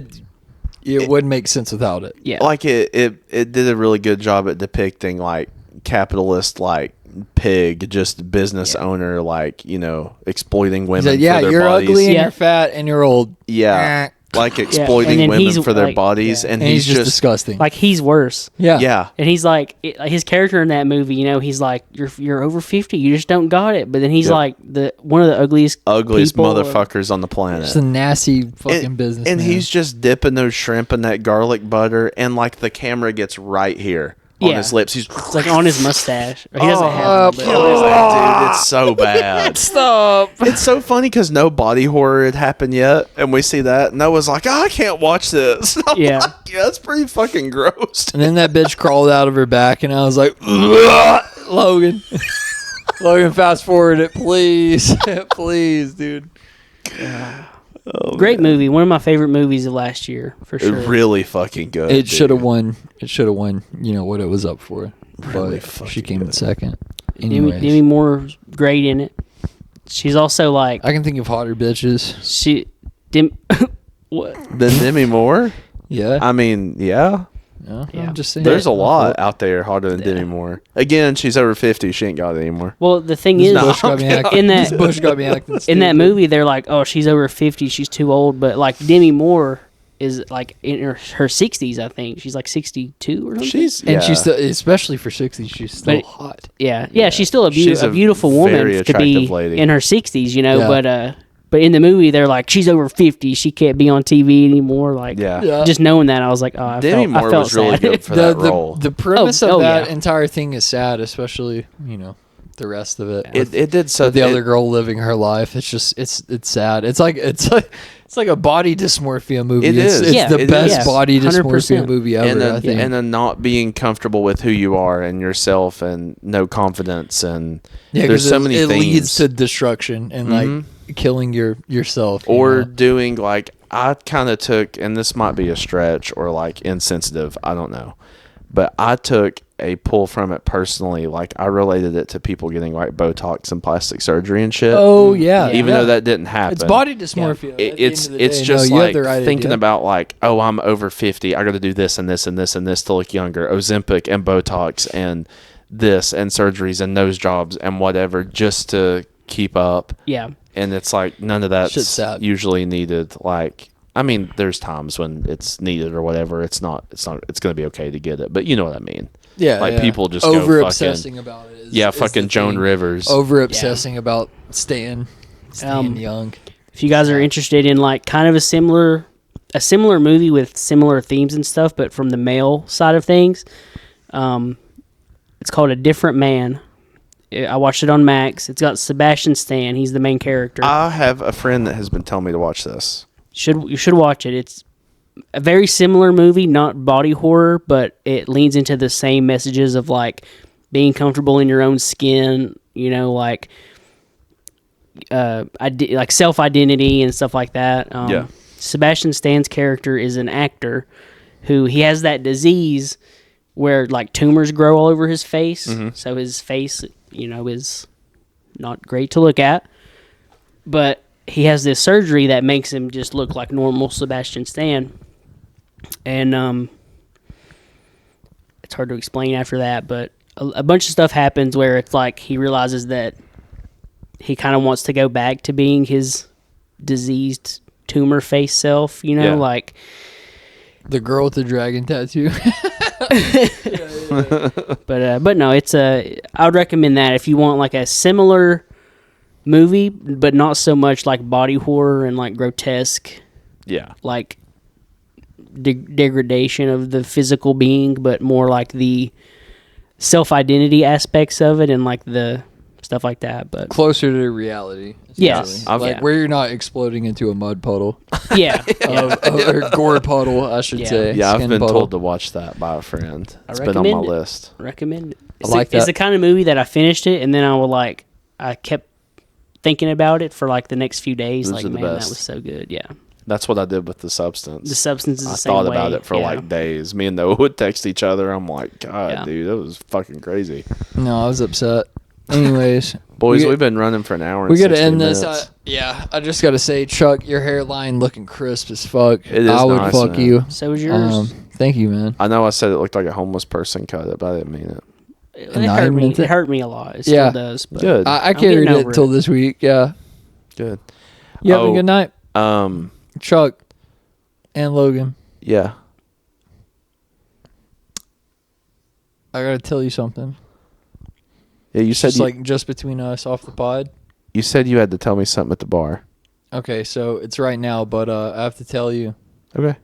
It wouldn't make sense without it. Yeah. like it did a really good job at depicting like capitalist like pig, just business owner, like, you know, exploiting He women said, for yeah, their you're bodies. ugly and Yeah. you're fat and you're old. Yeah. Like exploiting then women he's, for their like- bodies, yeah. and And he's he's just just disgusting. Like he's worse. yeah. And he's like, his character in that movie, you know, he's like, you're over 50, you just don't got it. But then he's Yep. like one of the ugliest Ugliest people, motherfuckers on the planet. Just a nasty fucking and, business. and man. he's just dipping those shrimp in that garlic butter, and like the camera gets right here on Yeah. his lips. He's It's like on his mustache. Or he doesn't Oh, have one, but dude, it's so bad. stop. It's so funny because no body horror had happened yet, and we see that. Noah's like, oh, I can't watch this. I'm Yeah. like, yeah, that's pretty fucking gross. And then that bitch crawled out of her back, and I was like, Logan. Logan, fast forward it, please. Please, dude. great movie. One of my favorite movies of last year, for sure. Really fucking good. It should have dude. won. It should have won, you know, what it was up for. Really But fucking she came in good. second. Demi Anyways, Moore's great in it. She's also like, I can think of hotter bitches. what? Then Demi Moore? Yeah. I mean, yeah. Yeah. Yeah. I'm just saying. There's a lot out there harder than Demi Moore. Again, she's over 50. She ain't got it anymore. Well, the thing is, Bush got me acting, in that Bush got me acting in stupid. that movie, they're like, oh, she's over 50, she's too old. But like Demi Moore is like in her 60s, I think. She's like 62 or something. She's And yeah. she's still, especially for 60, she's still But- hot. yeah, she's still She's a a beautiful very woman to be attractive lady. in her 60s, you know. Yeah. But in the movie, they're like, she's over 50, she can't be on TV anymore. Like, Yeah. Yeah. just knowing that, I was like, oh, I Demi felt, I Moore felt was really sad. good for that role. The premise Oh, of that yeah. entire thing is sad, especially, you know, the rest of it. It did so. With the it- other girl living her life. It's just it's sad. It's like a body dysmorphia movie. It it's, is. It's Yeah, the it best is. body dysmorphia 100%. movie ever. and I think. then not being comfortable with who you are and yourself, and no confidence, and yeah, there's 'cause so it, many it things. leads to destruction and like killing yourself. you or know? doing like I kind of took, and this might be a stretch or like insensitive, I don't know, but I took a pull from it personally. Like I related it to people getting like Botox and plastic surgery and shit. Oh yeah, even yeah. though that didn't happen. it's body dysmorphia. It- at the it's end of the it's day. just No, you have like the right thinking idea. about like, oh, I'm over 50, I got to do this and this and this and this to look younger. Ozempic and Botox and this and surgeries and nose jobs and whatever just to keep up. Yeah. And it's like none of that's Shit's sad. usually needed. Like, I mean, there's times when it's needed or whatever. It's going to be okay to get it, but you know what I mean. Yeah, like yeah. people just go over fucking- obsessing about it. Yeah, is fucking the Joan thing. Rivers. Over obsessing about staying Um, young. If you guys are interested in like kind of a similar a similar movie with similar themes and stuff, but from the male side of things. It's called A Different Man. I watched it on Max. It's got Sebastian Stan. He's the main character. I have a friend that has been telling me to watch this. You should watch it. It's a very similar movie, not body horror, but it leans into the same messages of like being comfortable in your own skin, you know, like like self-identity and stuff like that. Yeah. Sebastian Stan's character is an actor who he has that disease where like tumors grow all over his face. So his face, you know, is not great to look at. But he has this surgery that makes him just look like normal Sebastian Stan. And it's hard to explain after that, but a bunch of stuff happens where it's like he realizes that he kind of wants to go back to being his diseased tumor face self, you know, like the girl with the dragon tattoo. But no, it's I would recommend that if you want like a similar movie, but not so much like body horror and like grotesque, like degradation of the physical being, but more like the self-identity aspects of it and like the stuff like that. But closer to reality. Yes, like where you're not exploding into a mud puddle. Yeah, or gore puddle, I should say. Yeah, I've Skin been puddle. told to watch that by a friend. It's been on my list. Recommend it. It's the kind of movie that I finished it and then I kept thinking about it for like the next few days. Those like, are the man, best. that was so good. Yeah. That's what I did with The Substance. The Substance is I the same thought way. about it for like days. Me and Noah would text each other. I'm like, God, dude, that was fucking crazy. No, I was upset. Anyways, boys, we've been running for an hour. We got to end this. I just got to say, Chuck, your hairline looking crisp as fuck. It is I would nice, fuck man. you. So was yours. Thank you, man. I know I said it looked like a homeless person cut it, but I didn't mean it. It hurt me a lot. It still does. But Good. I carried getting it till over it. this week. Yeah. Good. You having a good night, Chuck and Logan? Yeah. I gotta tell you something. Yeah, you said Just between us off the pod. you said you had to tell me something at the bar. Okay, so it's right now, but I have to tell you. Okay.